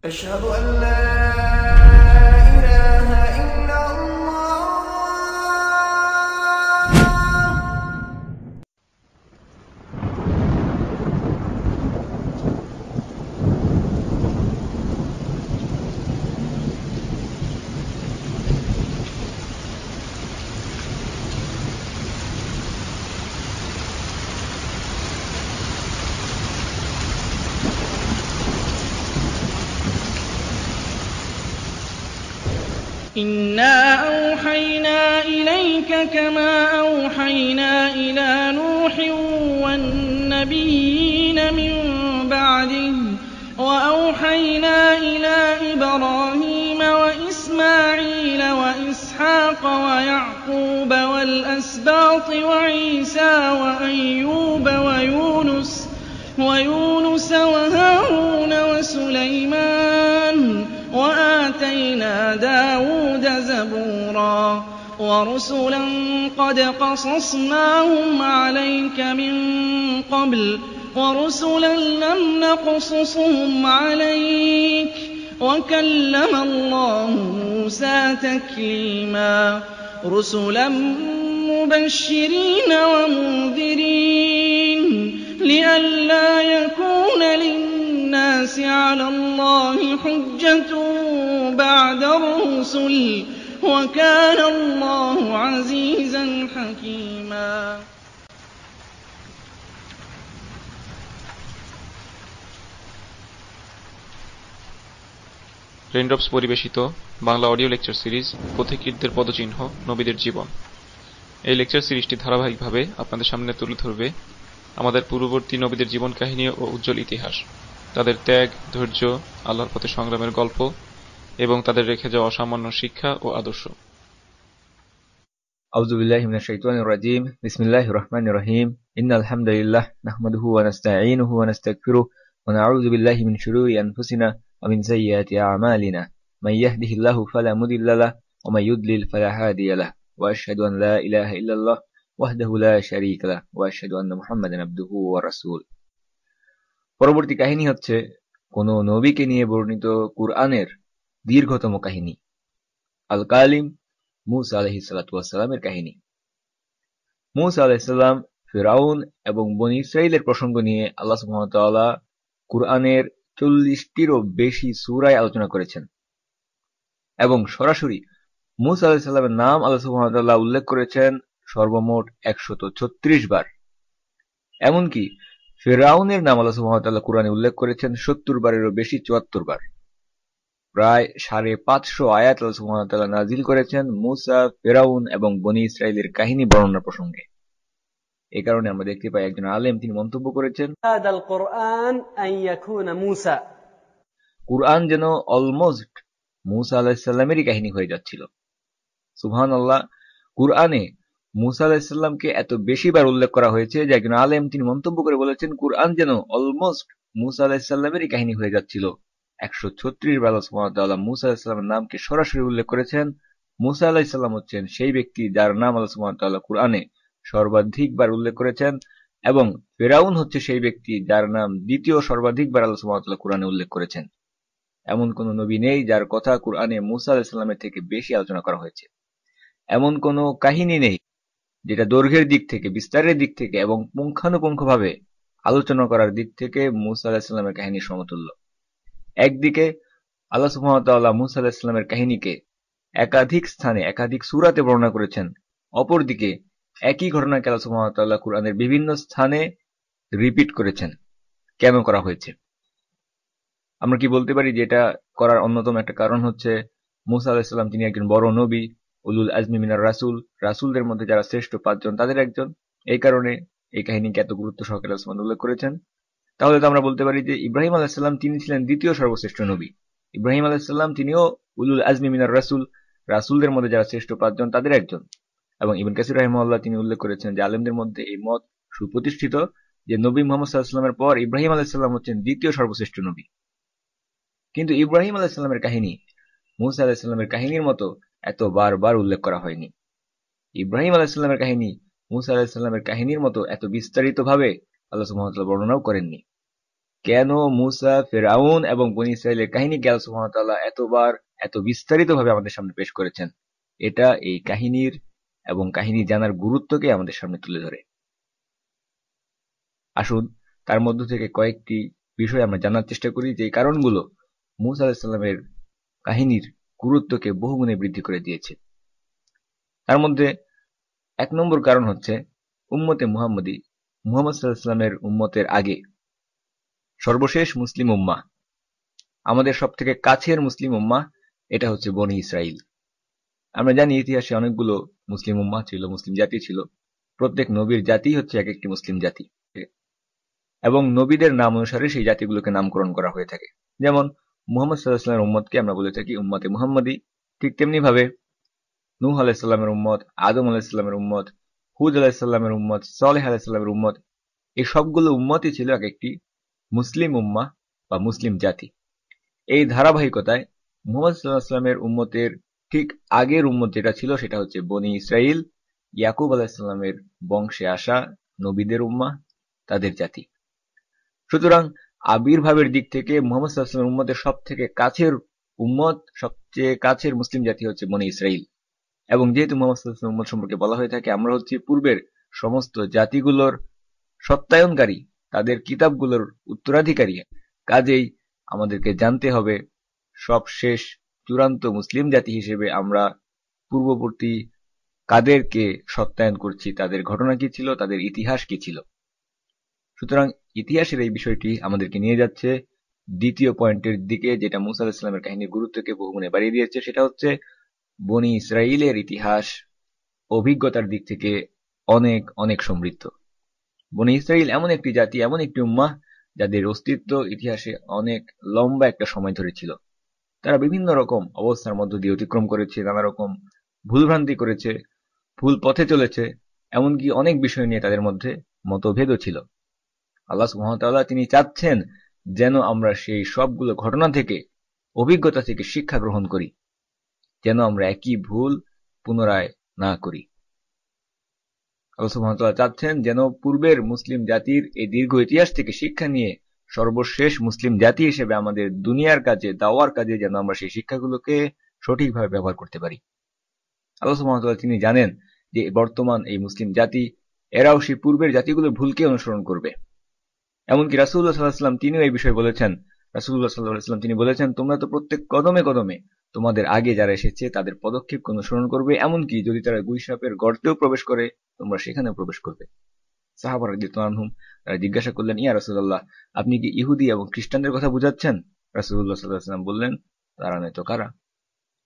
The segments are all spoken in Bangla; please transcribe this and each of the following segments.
أشهد أن لا إله إلا الله. إِنَّا أَوْحَيْنَا إِلَيْكَ كَمَا أَوْحَيْنَا إِلَىٰ نُوحٍ وَالنَّبِيِّينَ مِن بَعْدِهِ وَأَوْحَيْنَا إِلَىٰ إِبْرَاهِيمَ وَإِسْمَاعِيلَ وَإِسْحَاقَ وَيَعْقُوبَ وَالْأَسْبَاطِ وَعِيسَىٰ وَأَيُّوبَ وَيُونُسَ وَهَارُونَ وَسُلَيْمَانَ وَآتَيْنَا دَاوُودَ زَبُورًا وَرُسُلًا قَدْ قَصَصْنَاهُمْ عَلَيْكَ مِن قَبْلُ وَرُسُلًا لَّمْ نَقْصُصْهُمْ عَلَيْكَ وَكَلَّمَ اللَّهُ مُوسَىٰ تَكْلِيمًا رُسُلًا مُّبَشِّرِينَ وَمُنذِرِينَ لِئَلَّا يَكُونَ لِلنَّاسِ عَلَى اللَّهِ حُجَّةٌ بَعْدَ الرُّسُلِ وَكَانَ اللَّهُ عَزِيزًا حَكِيمًا। রেইনড্রপস পরিবেশিত বাংলা অডিও লেকচার সিরিজ পথিকৃতদের পদচিহ্ন নবীদের জীবন। এই লেকচার সিরিজটি ধারাবাহিকভাবে আপনাদের সামনে তুলে ধরবে আমাদের পূর্ববর্তী নবীদের জীবন কাহিনী ও উজ্জ্বল ইতিহাস, তাদের ত্যাগ, ধৈর্য, আল্লাহর পথে সংগ্রামের গল্প এবং তাদের রেখে যাওয়া অসামান্য শিক্ষা ও আদর্শ। আউযু বিল্লাহি মিনাশ শাইতানির রাজীম। বিসমিল্লাহির রহমানির রহিম। ইন্নাল হামদালিল্লাহ নাহমাদুহু ওয়া নাস্তাঈনুহু ওয়া নাস্তাগফিরুহ ওয়া নাউযু বিল্লাহি মিন শুরুরি আনফুসিনা ওয়া মিন সাইয়্যাতি আ'মালিনা। মান ইয়াহদিহিল্লাহু ফালা মুদিল্লা লাহু ওয়া মান ইউদ্লিল ফালা হাদিয়া লাহু। ওয়া আশহাদু আন লা ইলাহা ইল্লাল্লাহ ওয়াহদাহু লা শারীকা লাহু ওয়া আশহাদু আন্না মুহাম্মাদান আবদুহু ওয়া রাসূলুহু। পরবর্তী কাহিনী হচ্ছে কোন নবীকে নিয়ে বর্ণিত কুরআনের দীর্ঘতম কাহিনী, আল কালিম মূসা আলাইহিস সালাতু ওয়াস সালামের কাহিনী। মূসা আলাইহিস সালাম, ফিরআউন এবং বনী ইসরাঈলের প্রসঙ্গ নিয়ে আল্লাহ সুবহানাহু ওয়া তাআলা কুরআনের 40টিরও বেশি সূরায় আলোচনা করেছেন এবং সরাসরি মূসা আলাইহিস সালামের নাম আল্লাহ সুবহানাহু ওয়া তাআলা উল্লেখ করেছেন সর্বমোট 136 বার। এমনকি ফিরআউনের নাম আল্লাহ সুবহানাহু ওয়া তাআলা কুরআনে উল্লেখ করেছেন 70 বারেরও বেশি, 74 বার। প্রায় 550 আয়াত আল্লাহ সুবহানাহু ওয়া তাআলা নাযিল করেছেন মূসা, ফিরআউন এবং বনী ইসরাঈলের কাহিনী বর্ণনা প্রসঙ্গে। এই কারণে আমরা দেখতে পাই একজন আলেম তিনি মন্তব্য করেছেন, হাদাল কুরআন আন ইয়াকুনা মূসা, কুরআন যেন অলমোস্ট মূসা আলাইহিস সালামেরই কাহিনী হয়ে যাচ্ছিল। সুবহানাল্লাহ, কুরআনে মূসা আলাইহিস সালামকে এত বেশি বার উল্লেখ করা হয়েছে যে একজন আলেম তিনি মন্তব্য করে বলেছেন কুরআন যেন অলমোস্ট মূসা আলাইহিস সালামেরই কাহিনী হয়ে যাচ্ছিল। 136 বার আল্লাহ সুবহানাহু ওয়া তাআলা মূসা আলাইহিস সালামের নামকে সরাসরি উল্লেখ করেছেন। মূসা আলাইহিস সালাম হচ্ছেন সেই ব্যক্তি যার নাম আল্লাহ সুবহানাহু ওয়া তাআলা কুরআনে সর্বাধিকবার উল্লেখ করেছেন এবং ফিরআউন হচ্ছে সেই ব্যক্তি যার নাম দ্বিতীয় সর্বাধিকবার আল্লাহ সুবহানাহু ওয়া তাআলা কুরআনে উল্লেখ করেছেন। এমন কোন নবী নেই যার কথা কুরআনে মূসা আলাইহিস সালামের থেকে বেশি আলোচনা করা হয়েছে। এমন কোন কাহিনী নেই যেটা দৈর্ঘ্যের দিক থেকে, বিস্তারের দিক থেকে এবং পুঙ্খানুপুঙ্খভাবে আলোচনা করার দিক থেকে মূসা আলাইহিস সালামের কাহিনীর সমতুল্য। একদিকে আল্লাহ সুবহানাহু ওয়া তাআলা মূসা আলাইহিস সালামের কাহিনীকে একাধিক স্থানে একাধিক সূরাতে বর্ণনা করেছেন, অপরদিকে একই ঘটনাকে আল্লাহ সুবহানাহু ওয়া তাআলা কুরআনের বিভিন্ন স্থানে রিপিট করেছেন। কেন করা হয়েছে? আমরা কি বলতে পারি যে এটা করার অন্যতম একটা কারণ হচ্ছে মূসা আলাইহিস সালাম তিনি একজন বড় নবী, উলুল আজমি মিনার রাসূল, রাসূলদের মধ্যে যারা শ্রেষ্ঠ 5 জন তাদের একজন, এই কারণে এই কাহিনীকে এত গুরুত্ব সহকারে আল্লাহ সুবহানাহু উল্লেখ করেছেন? তাহলে তো আমরা বলতে পারি যে ইব্রাহিম আলাইহিস সালাম তিনি ছিলেন দ্বিতীয় সর্বশ্রেষ্ঠ নবী। ইব্রাহিম আলাইহিস সালাম তিনিও উলুল আজমি মিনার রাসূল, রাসূলদের মধ্যে যারা শ্রেষ্ঠ 5 জন তাদের একজন। এবং ইবনে কাসির রাহিমাহুল্লাহ তিনি উল্লেখ করেছেন যে আলেমদের মধ্যে এই মত সুপ্রতিষ্ঠিত যে নবী মুহাম্মদ সাল্লাল্লাহু আলাইহি ওয়াসাল্লামের পর ইব্রাহিম আলাইহিস সালাম হচ্ছেন দ্বিতীয় সর্বশ্রেষ্ঠ নবী। কিন্তু ইব্রাহিম আলাইহিস সালামের কাহিনী মূসা আলাইহিস সালামের কাহিনীর মতো এত বারবার উল্লেখ করা হয়নি। ইব্রাহিম আলাইহিস সালামের কাহিনী মূসা আলাইহিস সালামের কাহিনীর মতো এত বিস্তারিতভাবে আল্লাহ সুবহানাহু ওয়া তাআলা বর্ণনাও করেননি। কেন মুসা, ফেরাউন এবং বনী ইসরাইলের কাহিনীকে আল্লাহ সুবহানাহু ওয়া তাআলা এতবার এত বিস্তারিতভাবে আমাদের সামনে পেশ করেছেন, এটা এই কাহিনীর এবং কাহিনী জানার গুরুত্বকে আমাদের সামনে তুলে ধরে। আসুন তার মধ্য থেকে কয়েকটি বিষয় আমরা জানার চেষ্টা করি, যে কারণগুলো মূসা আলাইহিস সালামের কাহিনীর গুরুত্বকে বহুগুণে বৃদ্ধি করে দিয়েছে। তার মধ্যে ১ নম্বর কারণ হচ্ছে উম্মতে মুহাম্মদী, মুহাম্মদ সাল্লাল্লাহু আলাইহি ওয়াসাল্লামের উম্মতের আগে সর্বশেষ মুসলিম উম্মাহ, আমাদের সবথেকে কাছের মুসলিম উম্মাহ, এটা হচ্ছে বনী ইসরাইল। আমরা জানি ইতিহাসে অনেকগুলো মুসলিম উম্মাহ ছিল, মুসলিম জাতি ছিল। প্রত্যেক নবীর জাতি হচ্ছে এক একটি মুসলিম জাতি, এবং নবীদের নাম অনুসারে সেই জাতিগুলোকে নামকরণ করা হয়ে থাকে। যেমন মুহাম্মদ সাল্লাল্লাহু আলাইহি ওয়াসাল্লামের উম্মতকে আমরা বলে থাকি উম্মতে মুহাম্মদী। ঠিক তেমনি ভাবে নূহ আলাইহিস সালামের উম্মত, আদম আলাইহিস সালামের উম্মত, হুদ আলাইহিস সালামের উম্মত, সালেহ আলাইহিস সালামের উম্মত, এই সবগুলো উম্মতই ছিল এক একটি মুসলিম উম্মাহ বা মুসলিম জাতি। এই ধারাবাহিকতায় মুহাম্মদ সাল্লাল্লাহু আলাইহি ওয়াসাল্লামের উম্মতের ঠিক আগের উম্মত যেটা ছিল সেটা হচ্ছে বনী ইসরাইল, ইয়াকুব আলাইহিস সালামের বংশে আসা নবীদের উম্মাহ, তাদের জাতি। সুতরাং আবির্ভাবের দিক থেকে মুহাম্মদ সাল্লাল্লাহু আলাইহি ওয়াসাল্লামের উম্মতের সবথেকে কাছের উম্মত, সবচেয়ে কাছের মুসলিম জাতি হচ্ছে বনী ইসরাইল। এবং যেহেতু মুহাম্মদ সাল্লাল্লাহু আলাইহি ওয়াসাল্লাম উম্মত সম্পর্কে বলা হয়ে থাকে, আমরা হচ্ছি পূর্বের সমস্ত জাতিগুলোর সত্যায়নকারী, তাদের কিতাবগুলোর উত্তরাধিকারী। কাজেই আমাদেরকে জানতে হবে সবশেষ চূড়ান্ত মুসলিম জাতি হিসেবে আমরা পূর্ববর্তী কাদেরকে সত্যায়ন করছি, তাদের ঘটনা কি ছিল, তাদের ইতিহাস কি ছিল। সুতরাং ইতিহাসের এই বিষয়টি আমাদেরকে নিয়ে যাচ্ছে দ্বিতীয় পয়েন্টের দিকে, যেটা মূসা আলাইহিস সালামের কাহিনীর গুরুত্বকে বহুগুণে বাড়িয়ে দিয়েছে। সেটা হচ্ছে বনী ইসরাইলের ইতিহাস অভিজ্ঞতার দিক থেকে অনেক অনেক সমৃদ্ধ। বনী ইসরাইল এমন একটি জাতি, এমন একটি উম্মাহ, যাদের অস্তিত্ব ইতিহাসে অনেক লম্বা একটা সময় ধরে ছিল। তারা বিভিন্ন রকম অবস্থার মধ্য দিয়ে অতিক্রম করেছে, নানা রকম ভুলভ্রান্তি করেছে, ভুল পথে চলেছে, এমনকি অনেক বিষয় নিয়ে তাদের মধ্যে মতভেদও ছিল। আল্লাহ সুবহানাহু ওয়া তাআলা তিনি চাচ্ছেন যেন আমরা সেই সবগুলো ঘটনা থেকে, অভিজ্ঞতা থেকে শিক্ষা গ্রহণ করি, যেন আমরা একই ভুল পুনরায় না করি। আল্লাহ সুবহানাহু ওয়া তাআলা চাচ্ছেন যেন পূর্বের মুসলিম জাতির এই দীর্ঘ ইতিহাস থেকে শিক্ষা নিয়ে সর্বশেষ মুসলিম জাতি হিসেবে আমাদের দুনিয়ার কাজে, দাওয়ার কাজে যেন আমরা সেই শিক্ষাগুলোকে সঠিকভাবে ব্যবহার করতে পারি। আল্লাহ সুবহানাহু ওয়া তাআলা তিনি জানেন যে বর্তমান এই মুসলিম জাতি, এরাও সেই পূর্বের জাতিগুলোর ভুলকে অনুসরণ করবে। এমনকি রাসূলুল্লাহ সাল্লাল্লাহু আলাইহি ওয়াসাল্লাম তিনিও এই বিষয়ে বলেছেন। রাসূলুল্লাহ সাল্লাল্লাহু আলাইহি ওয়াসাল্লাম তিনি বলেছেন, তোমরা তো প্রত্যেক কদমে কদমে তোমাদের আগে যারা এসেছে তাদের পদক্ষেপকে অনুসরণ করবে, এমনকি যদি তারা গুইসাপের গর্তেও প্রবেশ করে তোমরা সেখানেও প্রবেশ করবে। সাহাবা রাদিয়াল্লাহু আনহুম তারা জিজ্ঞাসা করলেন, ইয়া রাসূলুল্লাহ, আপনি কি ইহুদি এবং খ্রিস্টানদের কথা বুঝাচ্ছেন? রাসূলুল্লাহ সাল্লাল্লাহু আলাইহি ওয়াসাল্লাম বললেন, তারা নয় তো কারা?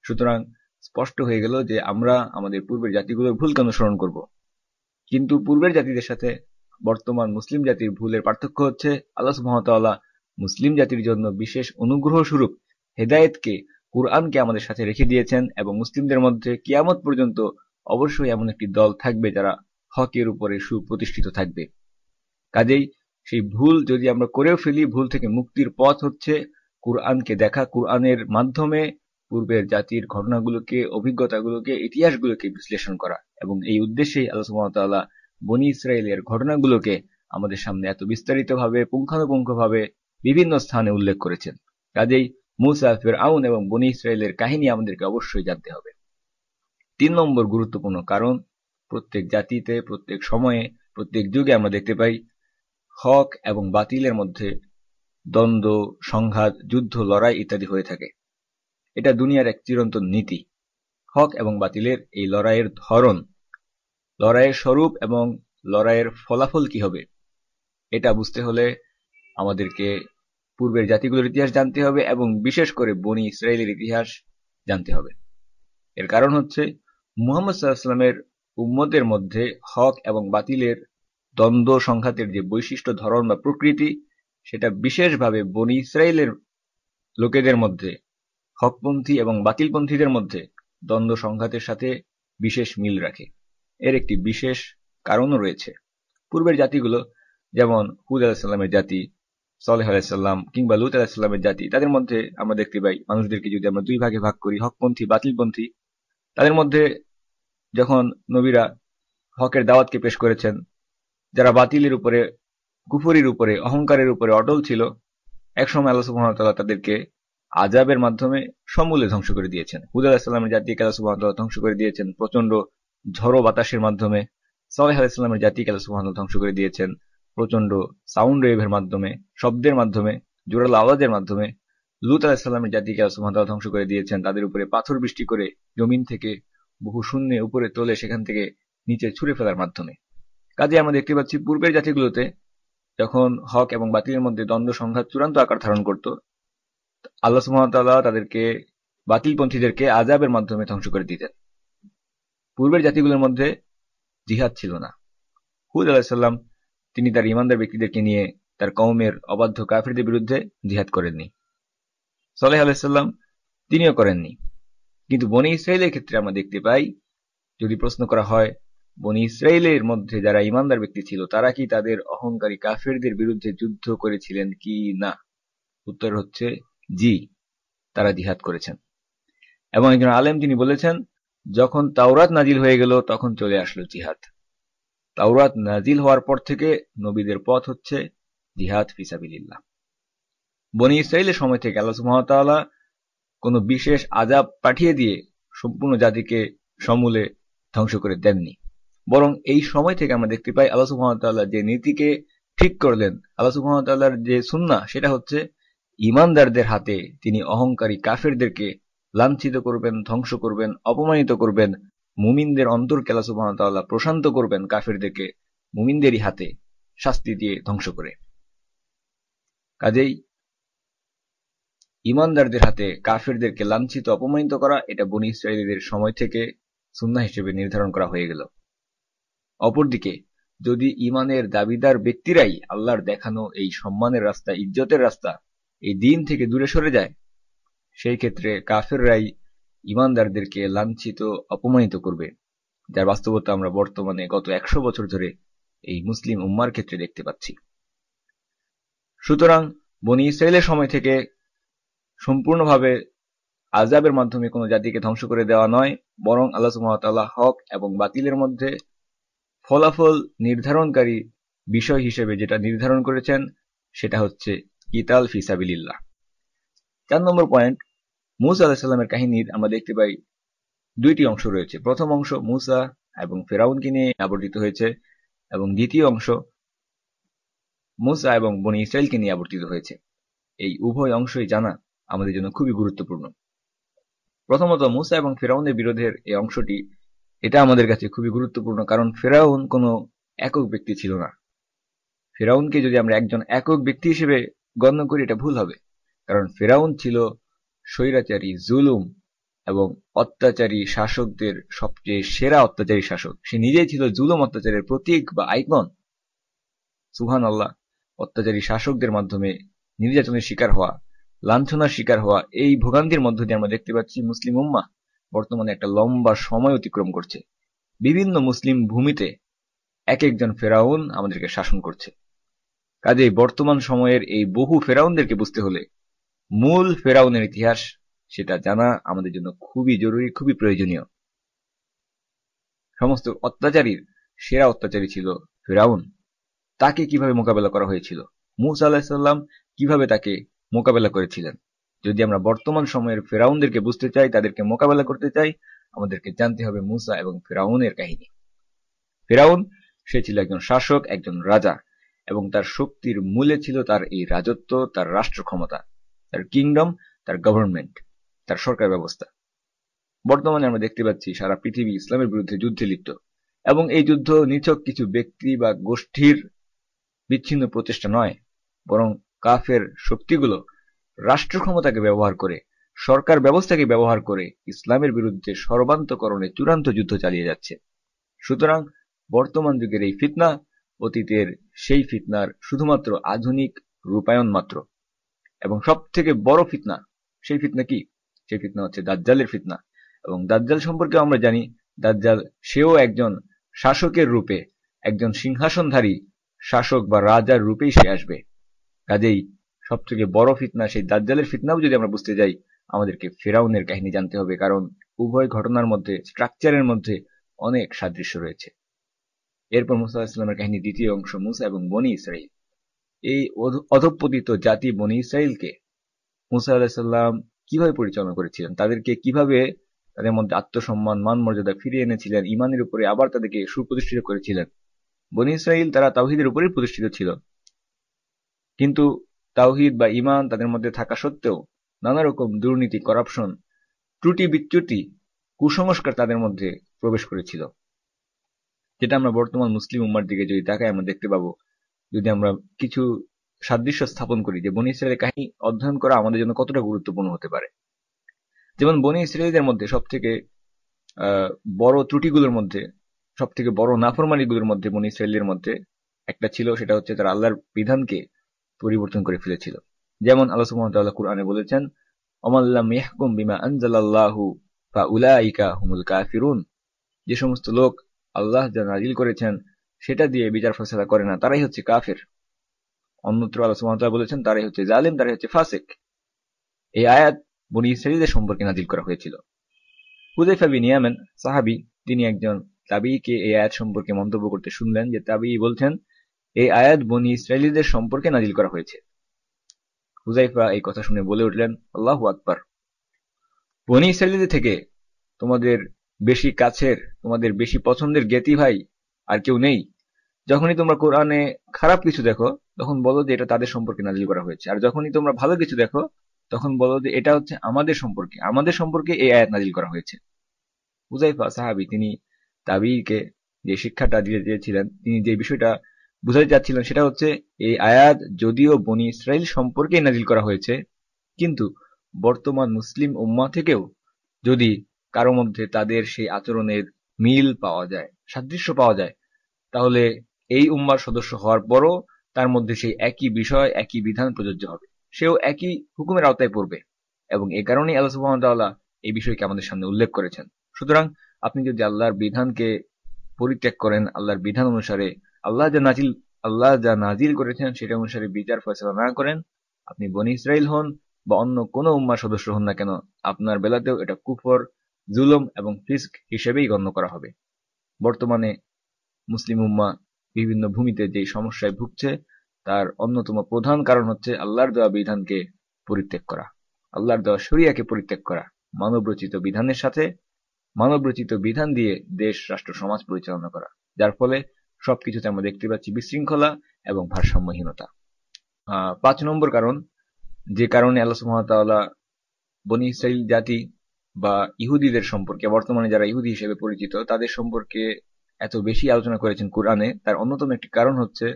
সুতরাং স্পষ্ট হয়ে গেল যে আমরা আমাদের পূর্বের জাতিগুলোর ভুলকে অনুসরণ করব। কিন্তু পূর্বের জাতিদের সাথে বর্তমান মুসলিম জাতির ভুলের পার্থক্য হচ্ছে আল্লাহ সুবহানাহু ওয়া তাআলা মুসলিম জাতির জন্য বিশেষ অনুগ্রহ স্বরূপ হেদায়েতকে, কুরআনকে আমাদের সাথে রেখে দিয়েছেন, এবং মুসলিমদের মধ্যে কিয়ামত পর্যন্ত অবশ্যই এমন একটি দল থাকবে যারা হকের উপরে সুপ্রতিষ্ঠিত থাকবে। কাজেই সেই ভুল যদি আমরা করেও ফেলি, ভুল থেকে মুক্তির পথ হচ্ছে কুরআনকে দেখা, কুরআনের মাধ্যমে পূর্বের জাতির ঘটনাগুলোকে, অভিজ্ঞতাগুলোকে, ইতিহাসগুলোকে বিশ্লেষণ করা। এবং এই উদ্দেশ্যেই আল্লাহ সুবহানাহু ওয়া তাআলা বনী ইসরাইলের ঘটনাগুলোকে আমাদের সামনে এত বিস্তারিতভাবে, পুঙ্খানুপুঙ্খভাবে বিভিন্ন স্থানে উল্লেখ করেছেন। কাজেই মূসা, ফিরআউন এবং বনী ইসরাইলের কাহিনী আমাদেরকে অবশ্যই জানতে হবে। ৩ নম্বর গুরুত্বপূর্ণ কারণ, প্রত্যেক জাতিতে, প্রত্যেক সময়ে, প্রত্যেক যুগে আমরা দেখতে পাই হক এবং বাতিলের মধ্যে দ্বন্দ্ব, সংঘাত, যুদ্ধ, লড়াই ইত্যাদি হয়ে থাকে। এটা দুনিয়ার এক চিরন্তন নীতি। হক এবং বাতিলের এই লড়াইয়ের ধরন, লড়াইয়ের স্বরূপ এবং লড়াইয়ের ফলাফল কি হবে, এটা বুঝতে হলে আমাদেরকে পূর্বের জাতিগুলোর ইতিহাস জানতে হবে, এবং বিশেষ করে বনী ইসরাইলের ইতিহাস জানতে হবে। এর কারণ হচ্ছে মুহাম্মদ সাল্লাল্লাহু আলাইহি ওয়াসাল্লামের উম্মতের মধ্যে হক এবং বাতিলের দ্বন্দ্ব সংঘাতের যে বৈশিষ্ট্য, ধরন বা প্রকৃতি, সেটা বিশেষভাবে বনী ইসরাইলের লোকেদের মধ্যে, হকপন্থী এবং বাতিলপন্থীদের মধ্যে দ্বন্দ্ব সংঘাতের সাথে বিশেষ মিল রাখে। এর একটি বিশেষ কারণও রয়েছে। পূর্বের জাতিগুলো, যেমন হুদ আলাইহিস সালামের জাতি, সালেহ আলাইহিস সালাম কিংবা লূত আলাইহিস সালামের জাতি, তাদের মধ্যে আমরা দেখতে পাই মানুষদেরকে যদি আমরা দুই ভাগে ভাগ করি, হকপন্থী, বাতিলপন্থী, তাদের মধ্যে যখন নবীরা হকের দাওয়াতকে পেশ করেছেন, যারা বাতিলের উপরে, কুফরির উপরে, অহংকারের উপরে অটল ছিল, একসময় আল্লাহ সুবহানাহু ওয়া তাআলা তাদেরকে আযাবের মাধ্যমে সমূলে ধ্বংস করে দিয়েছেন। হুদ আলাইহিস সালামের জাতিকে আল্লাহ সুবহানাহু ওয়া তাআলা ধ্বংস করে দিয়েছেন প্রচন্ড ঝড়ো বাতাসের মাধ্যমে। সালেহ আলাইহিস সালামের জাতিকে আল্লাহ সুবহানাহু ওয়া তাআলা ধ্বংস করে দিয়েছেন প্রচন্ড সাউন্ড ওয়েভের মাধ্যমে, শব্দের মাধ্যমে, জোরালো আওয়াজের মাধ্যমে। লূত আলাইহিস সালামের জাতিকে আল্লাহ সুবহানাহু ওয়া তাআলা ধ্বংস করে দিয়েছেন তাদের উপরে পাথর বৃষ্টি করে জমিন থেকে বহু শূন্যে উপরে তোলে সেখান থেকে নিচে ছুঁড়ে ফেলার মাধ্যমে। কাজে আমরা দেখতে পাচ্ছি পূর্বের জাতিগুলোতে যখন হক এবং বাতিলের মধ্যে দ্বন্দ্ব সংঘাত চূড়ান্ত আকার ধারণ করত, আল্লাহ সুবহানাহু ওয়া তাআলা তাদেরকে বাতিলপন্থীদেরকে আযাবের মাধ্যমে ধ্বংস করে দিতেন। পূর্বের জাতিগুলোর মধ্যে জিহাদ ছিল না। হুদ আলাইহিস সালাম তিনি তার ঈমানদার ব্যক্তিদেরকে নিয়ে তার কওমের অবাধ্য কাফিরদের বিরুদ্ধে জিহাদ করেননি। সালেহ আলাইহিস সালাম তিনিও করেননি। কিন্তু বনী ইসরাঈলের ক্ষেত্রে আমরা দেখতে পাই, যদি প্রশ্ন করা হয় বনী ইসরাঈলের মধ্যে যারা ঈমানদার ব্যক্তি ছিল তারা কি তাদের অহংকারী কাফিরদের বিরুদ্ধে যুদ্ধ করেছিলেন কি না, উত্তর হচ্ছে জি, তারা জিহাদ করেছেন। এবং একজন আলেম তিনি বলেছেন, যখন তাওরাত নাজিল হয়ে গেল তখন চলে আসলো জিহাদ। তাওরাত নাজিল হওয়ার পর থেকে নবীদের পথ হচ্ছে জিহাদ ফিসাবিলিল্লাহ। বনী ইসরাঈলের সময় থেকে আল্লাহ সুবহানাহু ওয়া তাআলা কোনো বিশেষ আযাব পাঠিয়ে দিয়ে সম্পূর্ণ জাতিকে সমূলে ধ্বংস করে দেননি, বরং এই সময় থেকে আমরা দেখতে পাই আল্লাহ সুবহানাহু ওয়া তাআলা যে নীতিকে ঠিক করলেন, আল্লাহ সুবহানাহু ওয়া তাআলার যে সুন্নাহ, সেটা হচ্ছে ঈমানদারদের হাতে তিনি অহংকারী কাফিরদেরকে লাঞ্ছিত করবেন, ধ্বংস করবেন, অপমানিত করবেন। মুমিনদের অন্তরকে আল্লাহ সুবহানাহু ওয়া তাআলা প্রশান্ত করবেন কাফিরদেরকে মুমিনদেরই হাতে শাস্তি দিয়ে ধ্বংস করে। কাজেই ঈমানদারদের হাতে কাফিরদেরকে লাঞ্ছিত অপমানিত করা এটা বনী ইসরাঈলীদের সময় থেকে সুন্নাহ হিসেবে নির্ধারণ করা হয়ে গেল। অপরদিকে যদি ঈমানের দাবিদার ব্যক্তিরাই আল্লাহর দেখানো এই সম্মানের রাস্তা, ইজ্জতের রাস্তা, এই দিন থেকে দূরে সরে যায়, সেই ক্ষেত্রে কাফেররাই ঈমানদারদেরকে লাঞ্ছিত অপমানিত করবে, যার বাস্তবতা আমরা বর্তমানে গত 100 বছর ধরে এই মুসলিম উম্মার ক্ষেত্রে দেখতে পাচ্ছি। সুতরাং বনী ইসরাঈলের সময় থেকে সম্পূর্ণভাবে আযাবের মাধ্যমে কোনো জাতিকে ধ্বংস করে দেওয়া নয়, বরং আল্লাহ সুবহানাহু ওয়া তাআলা হক এবং বাতিলের মধ্যে ফলাফল নির্ধারণকারী বিষয় হিসেবে যেটা নির্ধারণ করেছেন সেটা হচ্ছে কিতাল ফিসাবিলিল্লাহ। 4 নম্বর পয়েন্ট, মূসা আলাইহিস সালামের কাহিনীর আমরা দেখতে পাই দুইটি অংশ রয়েছে। প্রথম অংশ মূসা এবং ফিরাউনকে নিয়ে আবর্তিত হয়েছে, এবং দ্বিতীয় অংশ মূসা এবং বনী ইসরাঈলকে নিয়ে আবর্তিত হয়েছে। এই উভয় অংশই জানা আমাদের জন্য খুবই গুরুত্বপূর্ণ। প্রথমত মূসা এবং ফিরাউনের বিরোধের এই অংশটি, এটা আমাদের কাছে খুবই গুরুত্বপূর্ণ, কারণ ফিরাউন কোনো একক ব্যক্তি ছিল না। ফিরাউনকে যদি আমরা একজন একক ব্যক্তি হিসেবে গণ্য করি এটা ভুল হবে, কারণ ফিরাউন ছিল স্বৈরাচারী, জুলুম এবং অত্যাচারী শাসকদের সবচেয়ে সেরা অত্যাচারী শাসক। সে নিজেই ছিল জুলুম অত্যাচারের প্রতীক বা আইকন। সুবহানাল্লাহ, অত্যাচারী শাসকদের মাধ্যমে নির্যাতনের শিকার হওয়া, লাঞ্ছনার শিকার হওয়া, এই ভোগান্তির মধ্য দিয়ে আমরা দেখতে পাচ্ছি মুসলিম উম্মাহ বর্তমানে একটা লম্বা সময় অতিক্রম করছে। বিভিন্ন মুসলিম ভূমিতে এক একজন ফেরাউন আমাদেরকে শাসন করছে। কাজেই বর্তমান সময়ের এই বহু ফেরাউনদেরকে বুঝতে হলে মূল ফেরাউনের ইতিহাস সেটা জানা আমাদের জন্য খুবই জরুরি, খুবই প্রয়োজনীয়। সমস্ত অত্যাচারীর সেরা অত্যাচারী ছিল ফেরাউন। তাকে কিভাবে মোকাবেলা করা হয়েছিল, মূসা আলাইহিস সালাম কিভাবে তাকে মোকাবেলা করেছিলেন। যদি আমরা বর্তমান সময়ের ফেরাউনদেরকে বুঝতে চাই, তাদেরকে মোকাবেলা করতে চাই, আমাদেরকে জানতে হবে মূসা এবং ফেরাউনের কাহিনী। ফেরাউন সে ছিল একজন শাসক, একজন রাজা, এবং তার শক্তির মূলে ছিল তার এই রাজত্ব, তার রাষ্ট্র ক্ষমতা, তার কিংডম, তার গভর্নমেন্ট, তার সরকার ব্যবস্থা। বর্তমানে আমরা দেখতে পাচ্ছি সারা পৃথিবী ইসলামের বিরুদ্ধে যুদ্ধে লিপ্ত, এবং এই যুদ্ধ নিছক কিছু ব্যক্তি বা গোষ্ঠীর বিচ্ছিন্ন প্রচেষ্টা নয়, বরং কাফের শক্তিগুলো রাষ্ট্র ক্ষমতাকে ব্যবহার করে, সরকার ব্যবস্থাকে ব্যবহার করে ইসলামের বিরুদ্ধে সর্বান্তকরণে চূড়ান্ত যুদ্ধ চালিয়ে যাচ্ছে। সুতরাং বর্তমান যুগের এই ফিতনা অতীতের সেই ফিতনার শুধুমাত্র আধুনিক রূপায়ণ মাত্র। এবং সব থেকে বড় ফিতনা, সেই ফিতনা কি? সেই ফিতনা হচ্ছে দাজ্জালের ফিতনা। এবং দাজ্জাল সম্পর্কে আমরা জানি, দাজ্জাল সেও একজন শাসকের রূপে, একজন সিংহাসনধারী শাসক বা রাজার রূপেই সে আসবে। কাজেই সব থেকে বড় ফিতনা সেই দাজ্জালের ফিতনাও যদি আমরা বুঝতে যাই, আমাদেরকে ফিরাউনের কাহিনী জানতে হবে, কারণ উভয় ঘটনার মধ্যে, স্ট্রাকচারের মধ্যে অনেক সাদৃশ্য রয়েছে। এরপর মূসা আলাইহিস সালামের কাহিনী দ্বিতীয় অংশ, মূসা এবং বনী ইসরাঈল। এই অধঃপতিত জাতি বনী ইসরাইলকে মুসা আলাইহিস সালাম কিভাবে পরিচালনা করেছিলেন, তাদেরকে কিভাবে তাদের মধ্যে আত্মসম্মান মান মর্যাদা ফিরিয়ে এনেছিলেন, ঈমানের উপরে আবার তাদেরকে সুপ্রতিষ্ঠিত করেছিলেন। বনী ইসরাইল তারা তাওহীদের উপরেই প্রতিষ্ঠিত ছিল, কিন্তু তাওহীদ বা ঈমান তাদের মধ্যে থাকা সত্ত্বেও নানা রকম দুর্নীতি, করাপশন, ত্রুটি বিচ্যুতি, কুসংস্কার তাদের মধ্যে প্রবেশ করেছিল, যেটা আমরা বর্তমান মুসলিম উম্মার দিকে যদি তাকাই আমরা দেখতে পাবো। যদি আমরা কিছু সাদৃশ্য স্থাপন করি যে বনী ইসরায়েলের কাহিনী অধ্যয়ন করা আমাদের জন্য কতটা গুরুত্বপূর্ণ হতে পারে। যেমন বনী ইসরায়েলদের মধ্যে সবথেকে বড় ত্রুটিগুলোর মধ্যে, সবথেকে বড় নাফরমানিগুলোর মধ্যে বনী ইসরায়েলের মধ্যে একটা ছিল, সেটা হচ্ছে তারা আল্লাহর বিধানকে পরিবর্তন করে ফেলেছিল। যেমন আল্লাহ সুবহানাহু ওয়া তাআলা কুরআনে বলেছেন, ওয়ামাল্লাম ইয়াহকুম বিমা আনজালাল্লাহু ফাউলাইকা হুমুল কাফিরুন, যে সমস্ত লোক আল্লাহ যা নাজিল করেছেন সেটা দিয়ে বিচার ফয়সালা করে না, তারাই হচ্ছে কাফের। অন্যত্র আল্লাহ সুবহানাহু ওয়া তাআলা বলেছেন তারাই হচ্ছে জালিম, তারাই হচ্ছে ফাসিক। এই আয়াত বনী ইসরাঈলদের সম্পর্কে নাজিল করা হয়েছিল। হুযায়ফা বিন ইয়ামান সাহাবী, তিনি একজন তাবীকে এই আয়াত সম্পর্কে মন্তব্য করতে শুনলেন যে তাবী বলছেন এই আয়াত বনী ইসরাঈলীদের সম্পর্কে নাজিল করা হয়েছে। হুযায়ফা এই কথা শুনে বলে উঠলেন, আল্লাহু আকবার, বনী ইসরাঈলীদের থেকে তোমাদের বেশি কাছের, তোমাদের বেশি পছন্দের জ্ঞাতি ভাই আর কেউ নেই। যখনই তোমরা কোরআনে খারাপ কিছু দেখো তখন বলো যে এটা তাদের সম্পর্কে নাজিল করা হয়েছে, আর যখনই তোমরা ভালো কিছু দেখো তখন বলো যে এটা হচ্ছে আমাদের সম্পর্কে এই আয়াত নাজিল করা হয়েছে। হুযায়ফা সাহাবী, তিনি তাবীকে যে শিক্ষাটা দিতে চেয়েছিলেন, তিনি যে বিষয়টা বুঝাতে চাচ্ছিলেন সেটা হচ্ছে এই আয়াত যদিও বনী ইসরাইল সম্পর্কেই নাজিল করা হয়েছে, কিন্তু বর্তমান মুসলিম উম্মাহ থেকেও যদি কারো মধ্যে তাদের সেই আচরণের মিল পাওয়া যায়, সাদৃশ্য পাওয়া যায়, তাহলে এই উম্মার সদস্য হওয়ার পরও তার মধ্যে সেই একই বিষয়, একই বিধান প্রযোজ্য হবে, সেও একই হুকুমের আওতায় পড়বে। এবং এ কারণেই আল্লাহ সুবহানাহু ওয়া তাআলা এই বিষয়কে আমাদের সামনে উল্লেখ করেছেন। সুতরাং আপনি যদি আল্লাহর বিধানকে পরিত্যাগ করেন, আল্লাহর বিধান অনুসারে আল্লাহ যা নাজিল করেছেন সেটা অনুসারে বিচার ফয়সালা না করেন, আপনি বনী ইসরাইল হন বা অন্য কোনো উম্মার সদস্য হন না কেন, আপনার বেলাতেও এটা কুফর, জুলুম এবং ফিস্ক হিসেবেই গণ্য করা হবে। বর্তমানে মুসলিম উম্মাহ বিভিন্ন ভূমিতে যে সমস্যায় ভুগছে তার অন্যতম প্রধান কারণ হচ্ছে আল্লাহর দেওয়া বিধানকে পরিত্যাগ করা, আল্লাহর দেওয়া শরিয়াকে পরিত্যাগ করা, মানবরচিত বিধানের সাথে মানবরচিত বিধান দিয়ে দেশ, রাষ্ট্র, সমাজ পরিচালনা করা, যার ফলে সবকিছুতে আমরা দেখতে পাচ্ছি বিশৃঙ্খলা এবং ভারসাম্যহীনতা। ৫ নম্বর কারণ, যে কারণে আল্লাহ সুবহানাহু ওয়া তাআলা বনী ইসরাইল জাতি বা ইহুদিদের সম্পর্কে, বর্তমানে যারা ইহুদি হিসেবে পরিচিত, তাদের সম্পর্কে এত বেশি আলোচনা করেছেন কোরআনে, তার অন্যতম একটি কারণ হচ্ছে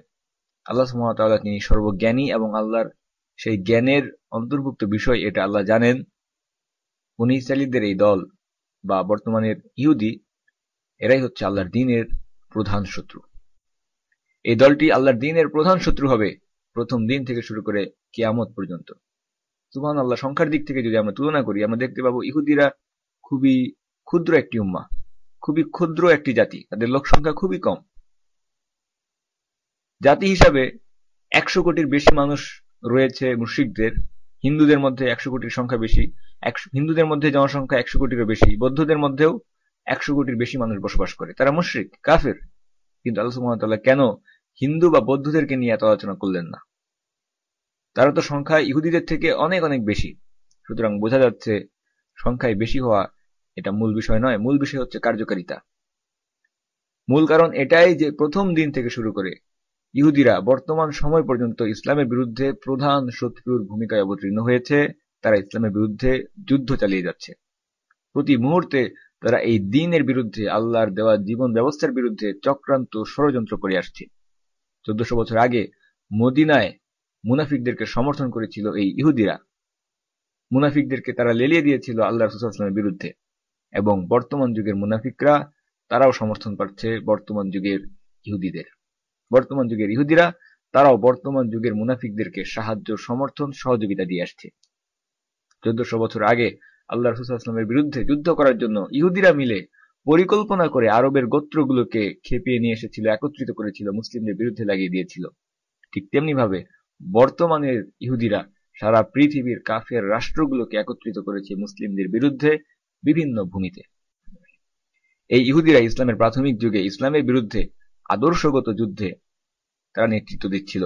আল্লাহ সুবহানাহু ওয়া তাআলা তিনি সর্বজ্ঞানী এবং আল্লাহর সেই জ্ঞানের অন্তর্ভুক্ত বিষয় এটা আল্লাহ জানেন। বনী ইসরাইলীদের এই দল বা বর্তমানের ইহুদি, এরাই হচ্ছে আল্লাহর দ্বীনের প্রধান শত্রু। এই দলটি আল্লাহর দ্বীনের প্রধান শত্রু হবে প্রথম দিন থেকে শুরু করে কিয়ামত পর্যন্ত। সুবহানাল্লাহ, সংখ্যার দিক থেকে যদি আমরা তুলনা করি আমরা দেখতে পাবো ইহুদিরা খুবই ক্ষুদ্র একটি উম্মাহ, খুবই ক্ষুদ্র একটি জাতি, তাদের লোক সংখ্যা খুবই কম। জাতি হিসাবে 100 কোটির বেশি মানুষ রয়েছে মুশরিকদের, হিন্দুদের মধ্যে 100 কোটির সংখ্যা বেশি, হিন্দুদের মধ্যে জনসংখ্যা 100 কোটিরও বেশি, বৌদ্ধদের মধ্যেও 100 কোটির বেশি মানুষ বসবাস করে, তারা মুশরিক, কাফের। কিন্তু আল্লাহ সুবহানাহু ওয়া তাআলা কেন হিন্দু বা বৌদ্ধদেরকে নিয়ে এত আলোচনা করলেন না? তারা তো সংখ্যায় ইহুদিদের থেকে অনেক অনেক বেশি। সুতরাং বোঝা যাচ্ছে সংখ্যায় বেশি হওয়া এটা মূল বিষয় নয়, মূল বিষয় হচ্ছে কার্যকারিতা। মূল কারণ এটাই যে প্রথম দিন থেকে শুরু করে ইহুদিরা বর্তমান সময় পর্যন্ত ইসলামের বিরুদ্ধে প্রধান শত্রুর ভূমিকায় অবতীর্ণ হয়েছে। তারা ইসলামের বিরুদ্ধে যুদ্ধ চালিয়ে যাচ্ছে। প্রতি মুহূর্তে তারা এই দ্বীনের বিরুদ্ধে, আল্লাহর দেওয়া জীবন ব্যবস্থার বিরুদ্ধে চক্রান্ত, ষড়যন্ত্র করে আসছে। 1400 বছর আগে মদিনায় মুনাফিকদেরকে সমর্থন করেছিল এই ইহুদিরা। মুনাফিকদেরকে তারা লেলিয়ে দিয়েছিল আল্লাহ রাসূল সাল্লাল্লাহু আলাইহি ওয়াসাল্লামের বিরুদ্ধে, এবং বর্তমান যুগের মুনাফিকরা তারাও সমর্থন পাচ্ছে বর্তমান যুগের ইহুদিদের। বর্তমান যুগের ইহুদিরা তারাও বর্তমান যুগের মুনাফিকদেরকে সাহায্য, সমর্থন, সহযোগিতা দিয়ে আসছে। 1400 বছর আগে আল্লাহ রাসূল সাল্লাল্লাহু আলাইহি ওয়াসাল্লামের বিরুদ্ধে যুদ্ধ করার জন্য ইহুদিরা মিলে পরিকল্পনা করে আরবের গোত্রগুলোকে খেপিয়ে নিয়ে এসেছিল, একত্রিত করেছিল, মুসলিমদের বিরুদ্ধে লাগিয়ে দিয়েছিল। ঠিক তেমনি ভাবে বর্তমানের ইহুদিরা সারা পৃথিবীর কাফের রাষ্ট্রগুলোকে একত্রিত করেছে মুসলিমদের বিরুদ্ধে বিভিন্ন ভূমিতে। এই ইহুদিরা ইসলামের প্রাথমিক যুগে ইসলামের বিরুদ্ধে আদর্শগত যুদ্ধে তারা নেতৃত্ব দিচ্ছিল।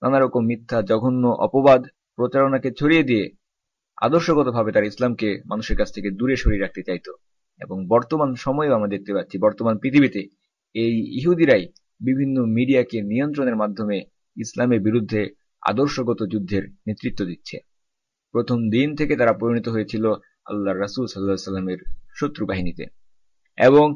নানা রকম মিথ্যা, জঘন্য অপবাদ, প্রচারণাকে ছড়িয়ে দিয়ে আদর্শগতভাবে তার ইসলামকে মানুষের কাছ থেকে দূরে সরিয়ে রাখতে চাইত। এবং বর্তমান সময়েও আমরা দেখতে পাচ্ছি, বর্তমান পৃথিবীতে এই ইহুদিরাই বিভিন্ন মিডিয়াকে নিয়ন্ত্রণের মাধ্যমে ইসলামের বিরুদ্ধে আদর্শগত যুদ্ধের নেতৃত্ব দিচ্ছে। প্রথম দিন থেকে তারা পরিণত হয়েছিল আল্লাহর রাসূল সাল্লাল্লাহু আলাইহি ওয়াসাল্লামের শত্রু বাহিনীতে, এবং